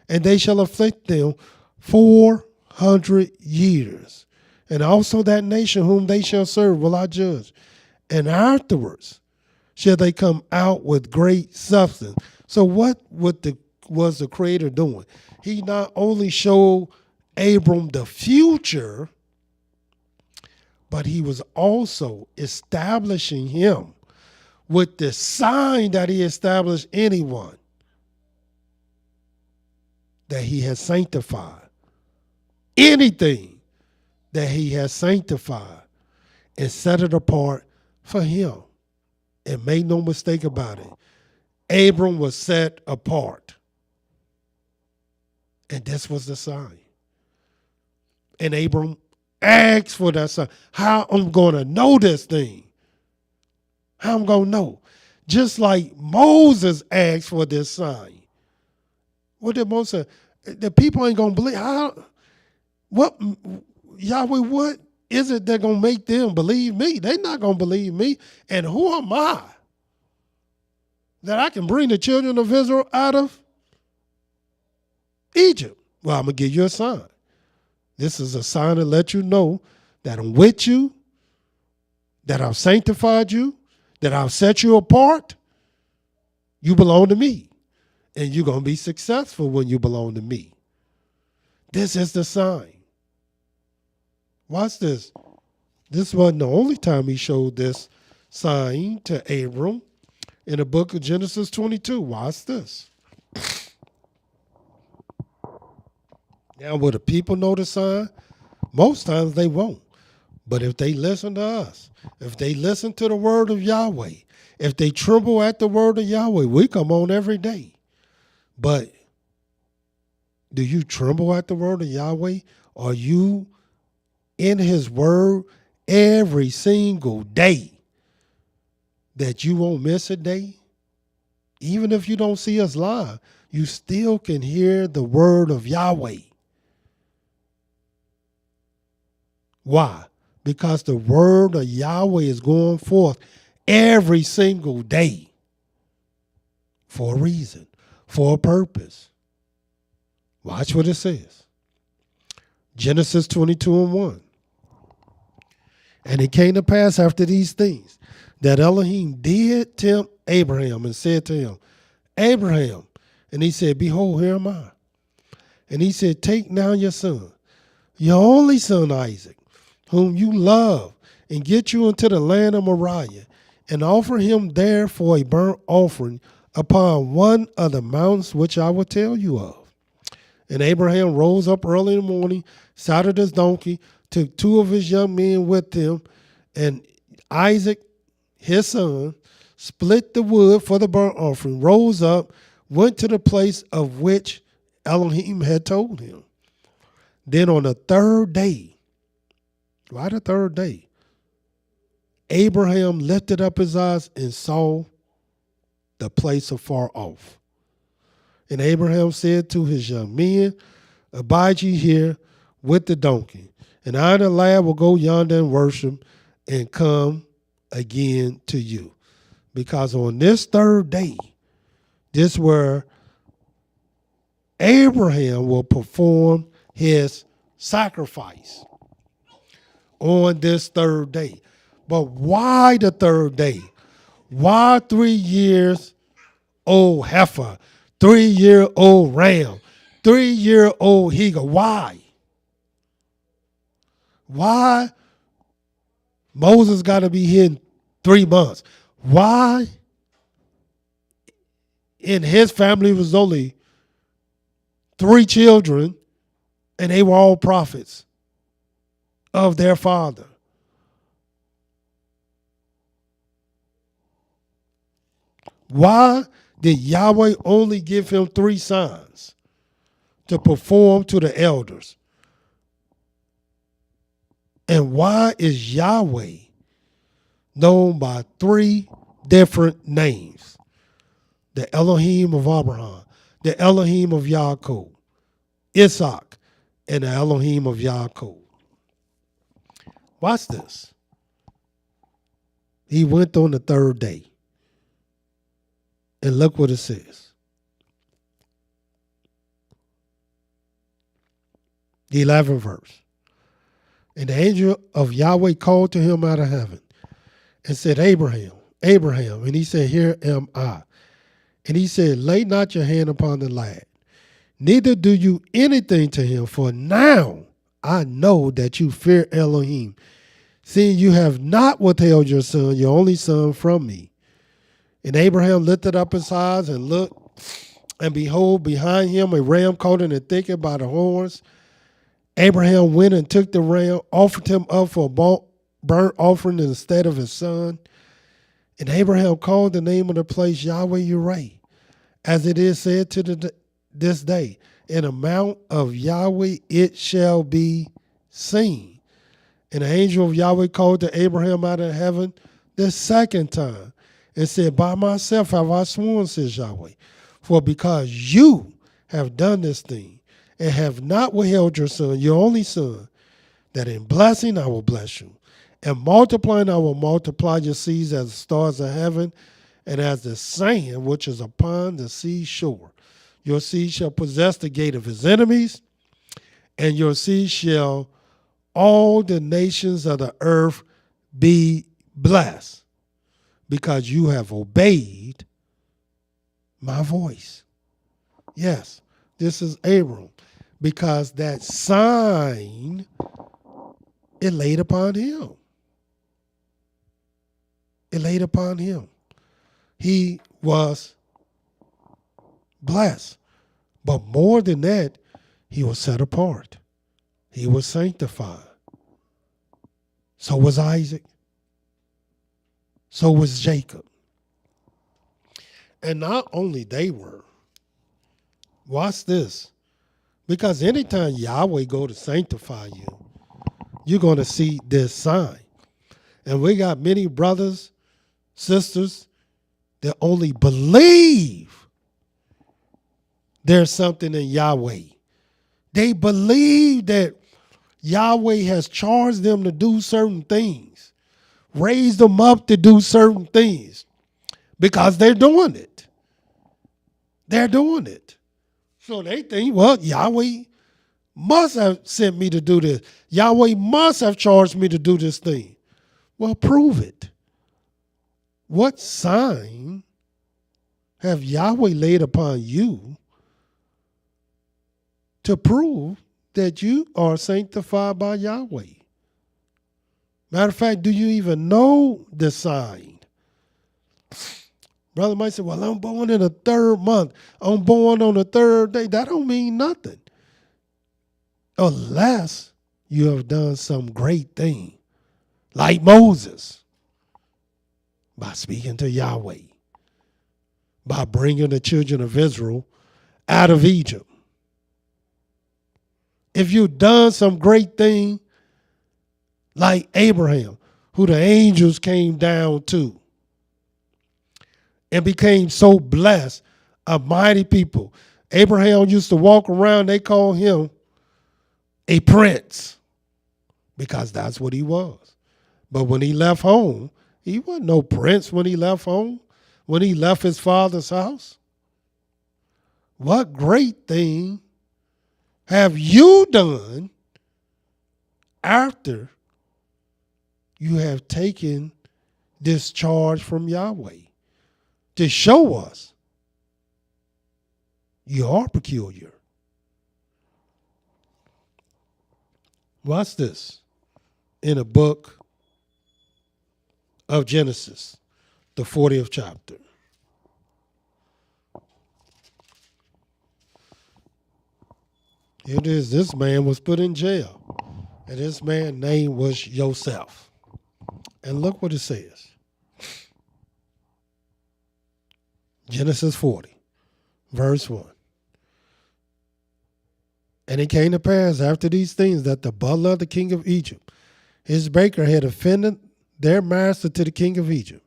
and they shall afflict them 400 years. And also that nation whom they shall serve will I judge. And afterwards shall they come out with great substance. So what was the Creator doing? He not only showed Abram the future, but he was also establishing him with the sign that he established anyone, that he has sanctified. Anything that he has sanctified and set it apart for him. And make no mistake about it, Abram was set apart. And this was the sign. And Abram asked for that sign. How I'm going to know this thing? How I'm going to know? Just like Moses asked for this sign. What did Moses say? The people ain't going to believe. Yahweh, what is it that going to make them believe me? They're not going to believe me. And who am I that I can bring the children of Israel out of Egypt? Well, I'm going to give you a sign. This is a sign to let you know that I'm with you, that I've sanctified you, that I've set you apart. You belong to me. And you're going to be successful when you belong to me. This is the sign. Watch this. This wasn't the only time he showed this sign to Abram in the book of Genesis 22. Watch this. Now, will the people know the sign? Most times they won't. But if they listen to us, if they listen to the word of Yahweh, if they tremble at the word of Yahweh, we come on every day. But do you tremble at the word of Yahweh? Are you in his word every single day that you won't miss a day? Even if you don't see us live, you still can hear the word of Yahweh. Why? Because the word of Yahweh is going forth every single day for a reason, for a purpose. Watch what it says. Genesis 22:1. And it came to pass after these things that Elohim did tempt Abraham and said to him, Abraham. And he said, behold, here am I. And he said, take now your son, your only son Isaac, whom you love, and get you into the land of Moriah, and offer him there for a burnt offering upon one of the mountains which I will tell you of. And Abraham rose up early in the morning, saddled his donkey, took 2 of his young men with him, and Isaac, his son, split the wood for the burnt offering, rose up, went to the place of which Elohim had told him. Then on the third day, why the third day? Abraham lifted up his eyes and saw the place afar off. And Abraham said to his young men, abide ye here with the donkey, and I and the lad will go yonder and worship and come again to you. Because on this third day, this where Abraham will perform his sacrifice on this third day. But why the third day? Why 3 years old heifer, 3-year-old ram, 3-year-old eagle? Why? Why Moses got to be here in 3 months? Why? In his family was only 3 children, and they were all prophets of their father. Why did Yahweh only give him 3 sons to perform to the elders? And why is Yahweh known by 3 different names? The Elohim of Abraham, the Elohim of Yaakov, Isaac, and the Elohim of Yaakov. Watch this. He went on the third day. And look what it says. The 11th verse. And the angel of Yahweh called to him out of heaven and said, Abraham, Abraham. And he said, here am I. And he said, lay not your hand upon the lad, neither do you anything to him, for now I know that you fear Elohim, seeing you have not withheld your son, your only son, from me. And Abraham lifted up his eyes and looked, and behold, behind him a ram caught in the thicket by the horns. Abraham went and took the ram, offered him up for a burnt offering instead of his son. And Abraham called the name of the place YAHWEH, as it is said to this day, in the mount of Yahweh it shall be seen. And the angel of Yahweh called to Abraham out of heaven the second time, and said, by myself have I sworn, says Yahweh, for because you have done this thing, and have not withheld your son, your only son, that in blessing I will bless you, and multiplying I will multiply your seeds as the stars of heaven, and as the sand which is upon the seashore. Your seed shall possess the gate of his enemies, and your seed shall all the nations of the earth be blessed, because you have obeyed my voice. Yes, this is Abram, because that sign, it laid upon him. It laid upon him. He was blessed. But more than that, he was set apart. He was sanctified. So was Isaac. So was Jacob. And not only they were. Watch this. Because anytime Yahweh go to sanctify you, you're going to see this sign. And we got many brothers, sisters that only believe there's something in Yahweh. They believe that Yahweh has charged them to do certain things, raised them up to do certain things, because they're doing it. They're doing it. So they think, well, Yahweh must have sent me to do this. Yahweh must have charged me to do this thing. Well, prove it. What sign have Yahweh laid upon you to prove that you are sanctified by Yahweh? Matter of fact, do you even know the sign? Brother might say, well, I'm born in the 3rd month. I'm born on the 3rd day. That don't mean nothing. Unless you have done some great thing, like Moses, by speaking to Yahweh, by bringing the children of Israel out of Egypt. If you've done some great thing, like Abraham, who the angels came down to and became so blessed, a mighty people. Abraham used to walk around, they called him a prince, because that's what he was. But when he left home, He wasn't no prince when he left home, when he left his father's house. What great thing have you done after you have taken this charge from Yahweh to show us you are peculiar? Watch this in the book of Genesis, the 40th chapter. Here it is. This man was put in jail, and this man's name was Joseph. And look what it says. Genesis 40, verse 1. And it came to pass after these things that the butler of the king of Egypt, his baker, had offended their master to the king of Egypt.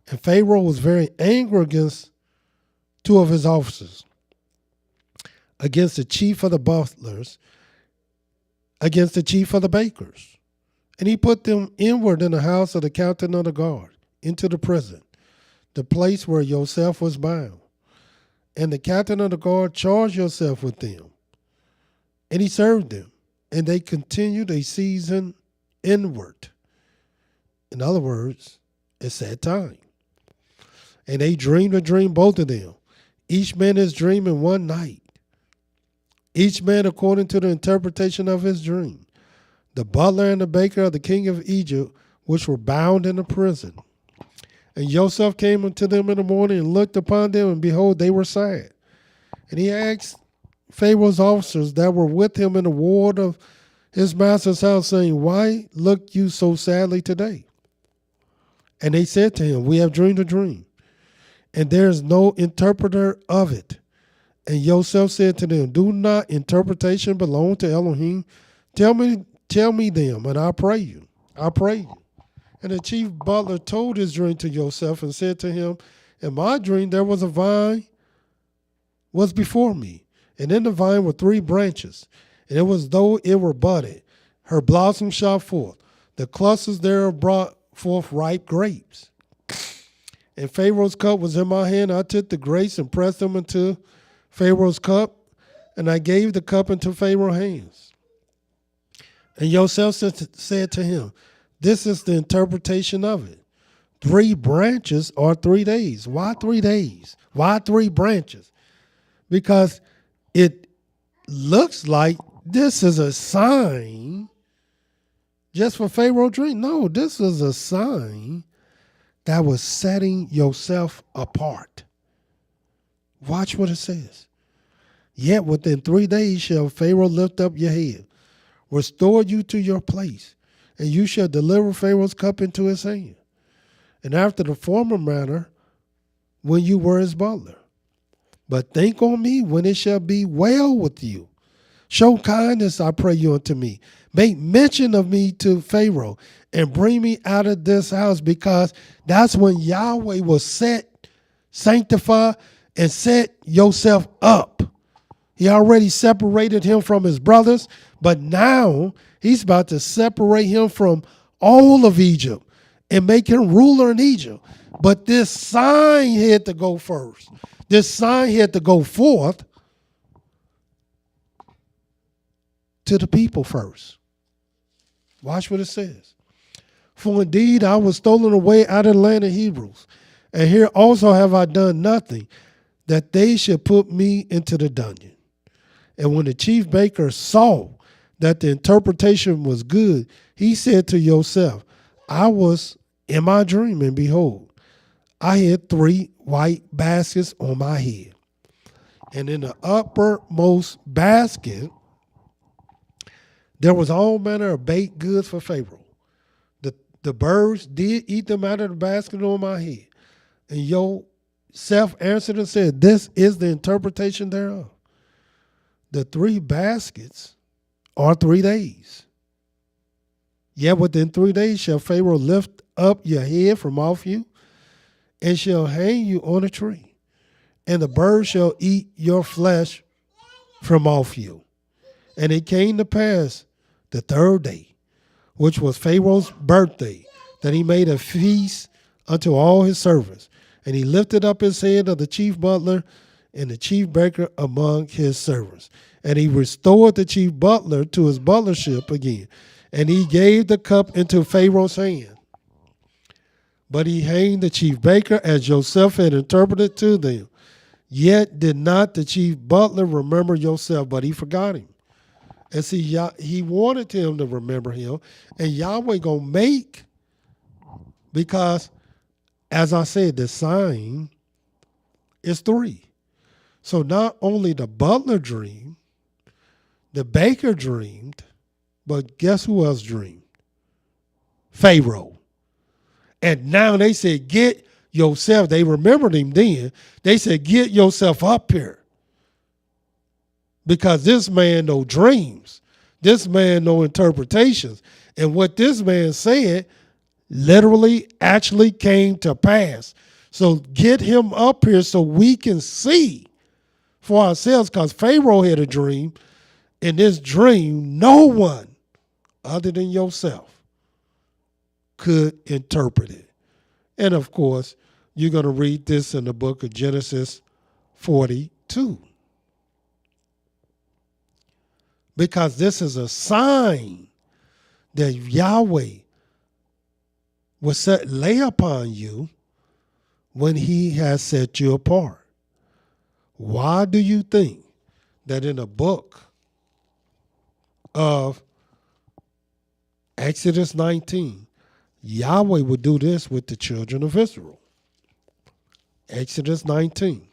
And Pharaoh was very angry against two of his officers, against the chief of the butlers, against the chief of the bakers. And he put them inward in the house of the captain of the guard, into the prison, the place where Joseph was bound. And the captain of the guard charged Joseph with them. And he served them. And they continued a season inward. In other words, a sad time. And they dreamed a dream, both of them. Each man his dream in one night. Each man according to the interpretation of his dream. The butler and the baker of the king of Egypt, which were bound in the prison. And Joseph came unto them in the morning and looked upon them, and behold, they were sad. And he asked Pharaoh's officers that were with him in the ward of his master's house, saying, Why look you so sadly today? And they said to him, We have dreamed a dream, and there is no interpreter of it. And Joseph said to them, Do not interpretation belong to Elohim? Tell me them, and I pray you. And the chief butler told his dream to Joseph and said to him, In my dream there was a vine was before me, and in the vine were 3 branches, and it was though it were budded. Her blossom shot forth. The clusters thereof brought forth ripe grapes. And Pharaoh's cup was in my hand. I took the grapes and pressed them into Pharaoh's cup, and I gave the cup into Pharaoh's hands. And Joseph said to him, This is the interpretation of it. 3 branches are 3 days. Why 3 days? Why 3 branches? Because it looks like this is a sign just for Pharaoh's dream. No, this is a sign that was setting yourself apart. Watch what it says. Yet within 3 days shall Pharaoh lift up your head, restore you to your place, and you shall deliver Pharaoh's cup into his hand. And after the former manner, when you were his butler. But think on me when it shall be well with you. Show kindness, I pray you, unto me. Make mention of me to Pharaoh, and bring me out of this house, because that's when Yahweh will sanctify, and set yourself up. He already separated him from his brothers, but now he's about to separate him from all of Egypt and make him ruler in Egypt. But this sign had to go first. This sign had to go forth to the people first. Watch what it says. For indeed I was stolen away out of the land of Hebrews, and here also have I done nothing, that they should put me into the dungeon. And when the chief baker saw that the interpretation was good, he said to Joseph, I was in my dream, and behold, I had 3 white baskets on my head. And in the uppermost basket, there was all manner of baked goods for Pharaoh. The birds did eat them out of the basket on my head. And Joseph answered and said, This is the interpretation thereof. The 3 baskets are 3 days. Yet within 3 days shall Pharaoh lift up your head from off you, and shall hang you on a tree, and the birds shall eat your flesh from off you. And it came to pass the 3rd day, which was Pharaoh's birthday, that he made a feast unto all his servants. And he lifted up his head of the chief butler and the chief baker among his servants. And he restored the chief butler to his butlership again. And he gave the cup into Pharaoh's hand. But he hanged the chief baker as Joseph had interpreted to them. Yet did not the chief butler remember Joseph, but he forgot him. And see, he wanted him to remember him. And Yahweh going to make, because, as I said, the sign is 3. So not only the butler dreamed, the baker dreamed, but guess who else dreamed? Pharaoh. And now they said, get yourself. They remembered him then. They said, get yourself up here. Because this man no dreams. This man no interpretations. And what this man said literally actually came to pass. So get him up here so we can see for ourselves, because Pharaoh had a dream. In this dream, no one other than yourself could interpret it. And of course, you're going to read this in the book of Genesis 42. Because this is a sign that Yahweh will lay upon you when he has set you apart. Why do you think that in the book of Exodus 19, Yahweh would do this with the children of Israel? Exodus 19.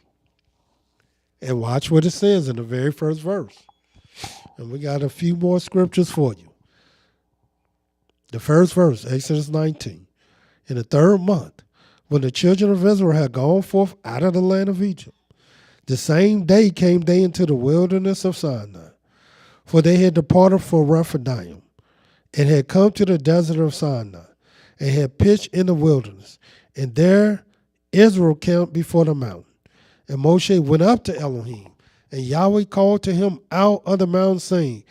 And watch what it says in the very first verse. And we got a few more scriptures for you. The first verse, Exodus 19. In the 3rd month, when the children of Israel had gone forth out of the land of Egypt, the same day came they into the wilderness of Sinai, for they had departed from Rephidim, and had come to the desert of Sinai, and had pitched in the wilderness. And there Israel camped before the mountain. And Moshe went up to Elohim, and Yahweh called to him out of the mountain, saying,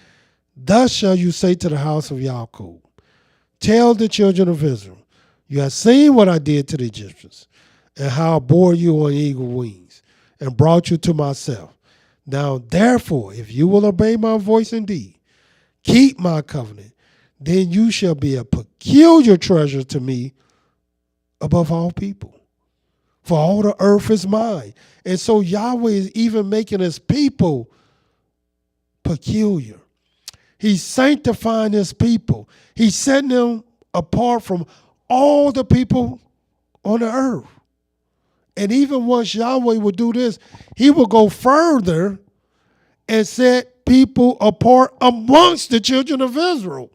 Thus shall you say to the house of Yaakov, Tell the children of Israel, you have seen what I did to the Egyptians, and how I bore you on eagle wings, and brought you to myself. Now therefore, if you will obey my voice indeed, keep my covenant, then you shall be a peculiar treasure to me above all people. For all the earth is mine. And so Yahweh is even making his people peculiar. He's sanctifying his people. He's setting them apart from all the people on the earth. And even once Yahweh will do this, he will go further and set people apart amongst the children of Israel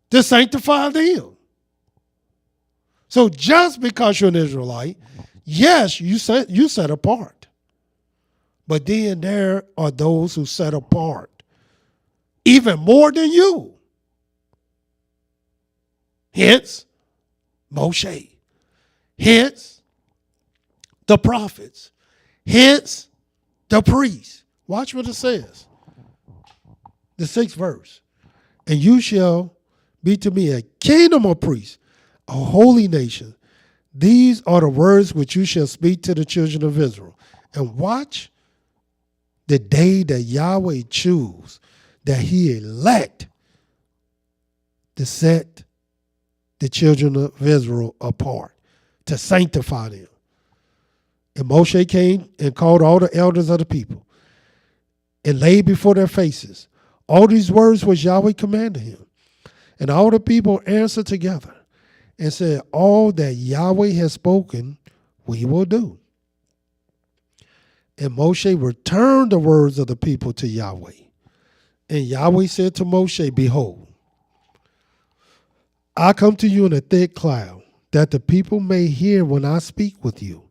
to sanctify them. So just because you're an Israelite, yes, you set apart. But then there are those who set apart even more than you. Hence, Moshe. Hence, the prophets. Hence, the priests. Watch what it says. The 6th verse. And you shall be to me a kingdom of priests, a holy nation. These are the words which you shall speak to the children of Israel. And watch the day that Yahweh choose, that he elect to set the children of Israel apart, to sanctify them. And Moshe came and called all the elders of the people and laid before their faces all these words which Yahweh commanded him. And all the people answered together and said, all that Yahweh has spoken, we will do. And Moshe returned the words of the people to Yahweh. And Yahweh said to Moshe, Behold, I come to you in a thick cloud, that the people may hear when I speak with you,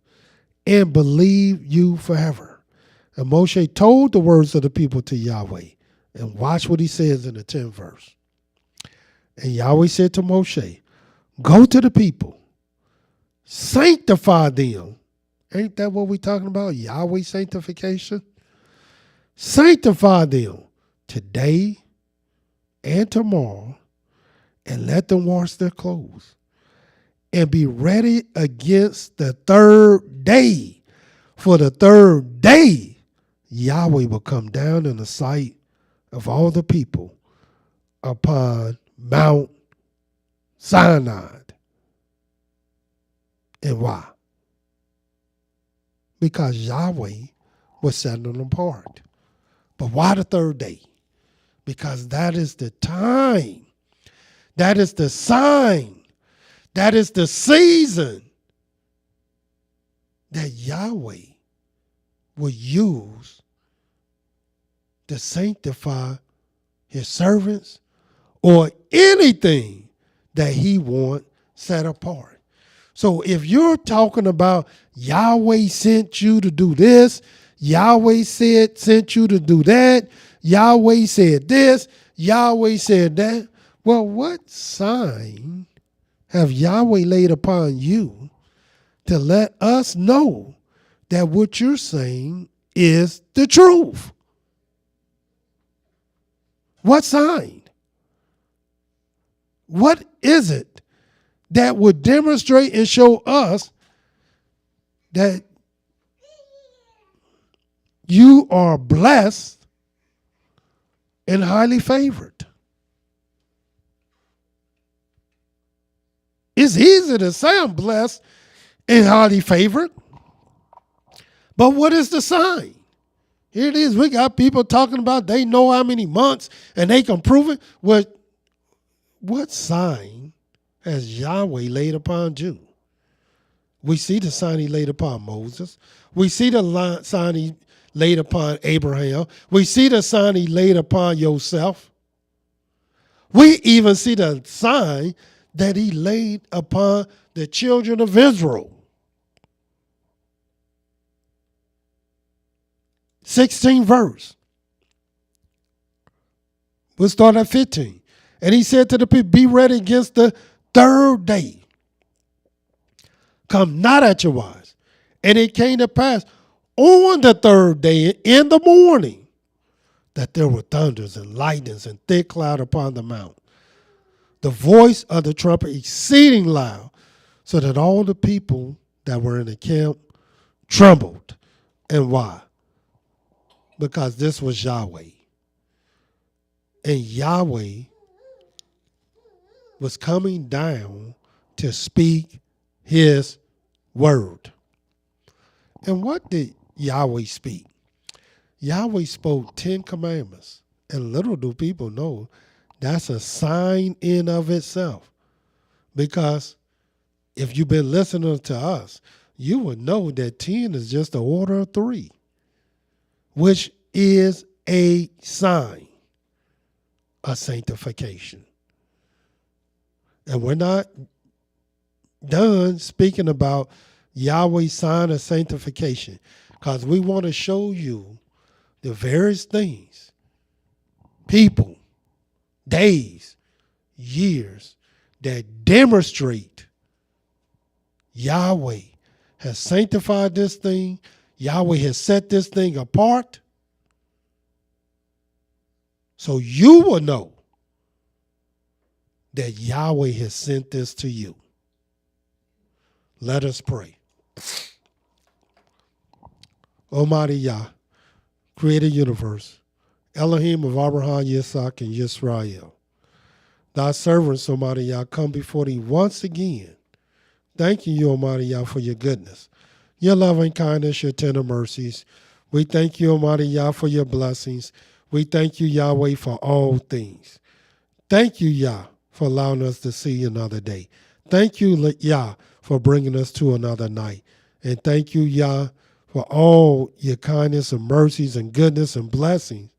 and believe you forever. And Moshe told the words of the people to Yahweh. And watch what he says in the 10th verse. And Yahweh said to Moshe, Go to the people, sanctify them. Ain't that what we're talking about? Yahweh sanctification? Sanctify them today and tomorrow, and let them wash their clothes and be ready against the third day. For the third day, Yahweh will come down in the sight of all the people upon Mount Sinai. And why? Because Yahweh was setting them apart. But why the third day? Because that is the time. That is the sign. That is the season that Yahweh will use to sanctify his servants or anything that he wants set apart. So if you're talking about Yahweh sent you to do this, Yahweh sent you to do that, Yahweh said this, Yahweh said that, well, what sign have Yahweh laid upon you to let us know that what you're saying is the truth? What sign? What is it that would demonstrate and show us that you are blessed and highly favored? It's easy to say I'm blessed and highly favored, but what is the sign? Here it is. We got people talking about they know how many months and they can prove it. What sign has Yahweh laid upon you? We see the sign he laid upon Moses. We see the sign he laid upon Abraham. We see the sign he laid upon yourself. We even see the sign that he laid upon the children of Israel. 16th verse. We'll start at 15. And he said to the people, be ready against the third day. Come not at your wives. And it came to pass on the third day in the morning that there were thunders and lightnings and thick cloud upon the mount. The voice of the trumpet exceeding loud, so that all the people that were in the camp trembled. And why? Because this was Yahweh. And Yahweh was coming down to speak his word. And what did Yahweh speak? Yahweh spoke 10 commandments. And little do people know that's a sign in of itself. Because if you've been listening to us, you would know that 10 is just the order of 3, which is a sign of sanctification. And we're not done speaking about Yahweh's sign of sanctification, because we want to show you the various things, people, days, years that demonstrate Yahweh has sanctified this thing. Yahweh has set this thing apart. So you will know that Yahweh has sent this to you. Let us pray. Almighty Yah, creator of the universe, Elohim of Abraham, Yitzhak, and Yisrael. Thy servants, Almighty Yah, come before thee once again. Thanking you, Almighty Yah, for your goodness, your loving kindness, your tender mercies. We thank you, Almighty Yah, for your blessings. We thank you, Yahweh, for all things. Thank you, Yah, for allowing us to see another day. Thank you, Yah, for bringing us to another night. And thank you, Yah, for all your kindness and mercies and goodness and blessings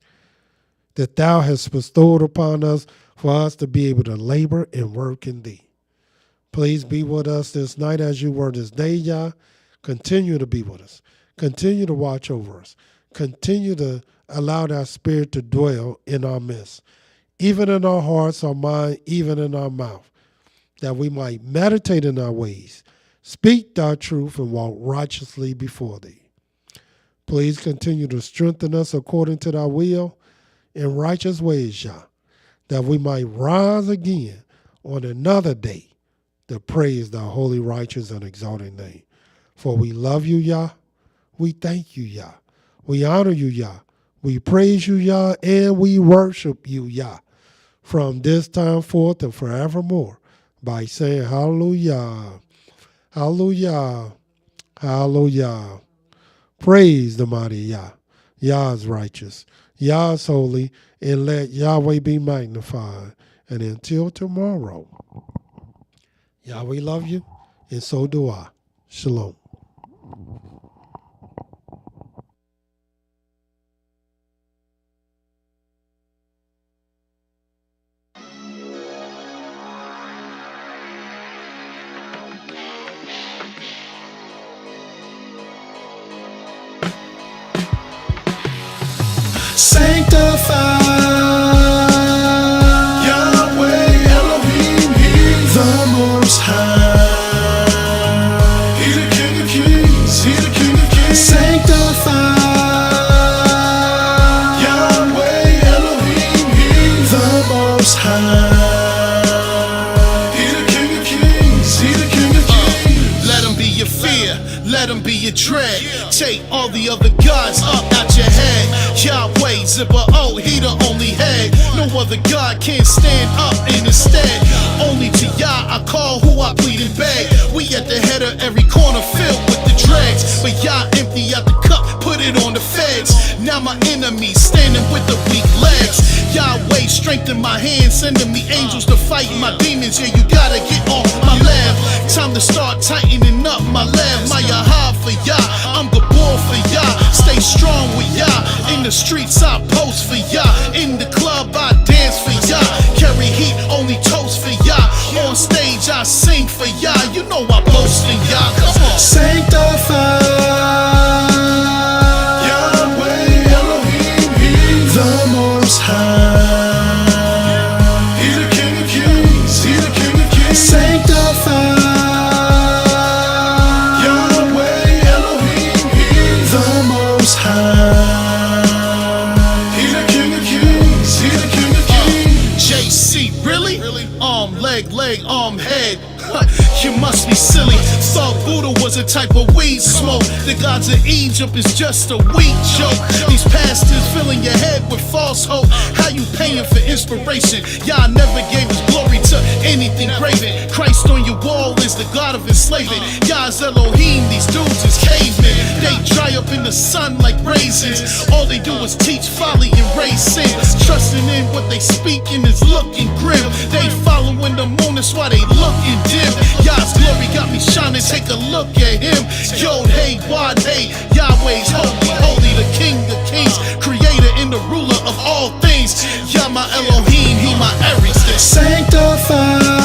that thou hast bestowed upon us for us to be able to labor and work in thee. Please be with us this night as you were this day, Yah. Continue to be with us. Continue to watch over us. Continue to allow thy spirit to dwell in our midst, even in our hearts, our mind, even in our mouth, that we might meditate in our ways, speak thy truth, and walk righteously before thee. Please continue to strengthen us according to thy will in righteous ways, Yah, that we might rise again on another day to praise thy holy, righteous, and exalted name. For we love you, Yah. We thank you, Yah. We honor you, Yah. We praise you, Yah, and we worship you, Yah, from this time forth and forevermore, by saying hallelujah, hallelujah, hallelujah. Praise the mighty Yah. Yah is righteous, Yah is holy, and let Yahweh be magnified. And until tomorrow, Yahweh love you, and so do I. Shalom. Sanctified, Yahweh Elohim, He the Most High. He the King of Kings, He the King of Kings. Sanctified, Yahweh Elohim, He the Most High. He the King of Kings, He the King of Kings. Let Him be your fear, let Him be your dread. Take all the other gods up out your head. Yahweh, zipper, oh, He the only head. No other God can stand up in His stead. Only to Yah I call, who I plead and beg. We at the head of every corner filled with the dregs. But Yah empty out the cup, put it on the feds. Now my enemies standing with the weak legs. Yahweh strengthen my hands, sending me angels to fight my demons. Yeah, you gotta get on my lab. Time to start tightening up my lab. My YAHWEH for Yah, I'm the ball for Yah. Stay strong with Yah. In the streets I post for Yah. In the club I dance for Yah. Carry heat, only toast for Yah. On stage I sing for Yah. You know I boast in Yah. Come on. Sanctified, Yahweh Elohim, He the Most High. He the King of Kings, He the King of Kings. Sanctified, Yahweh Elohim, He the Most High. He the King of Kings, He the King of Kings. JC, really? Leg, arm, head. You must be silly. Thought Buddha was a type of weed smoke. The gods of Egypt is just a weak joke. These pastors filling your head with false hope. How you paying for inspiration? Yah never gave His glory to anything graven. Christ on your wall is the God of enslavement. Yah's Elohim, these dudes is cavemen. They dry up in the sun like raisins. All they do is teach folly and raise sin. Trusting in what they speaking is looking grim. They following the moon, that's why they looking dim. Yah's glory got me shining, take a look at Him. Yod, hey, wad, hey, Yahweh's holy, holy, the King of Kings, creator and the ruler of all things. Yah my Elohim, He my everything. Sanctified,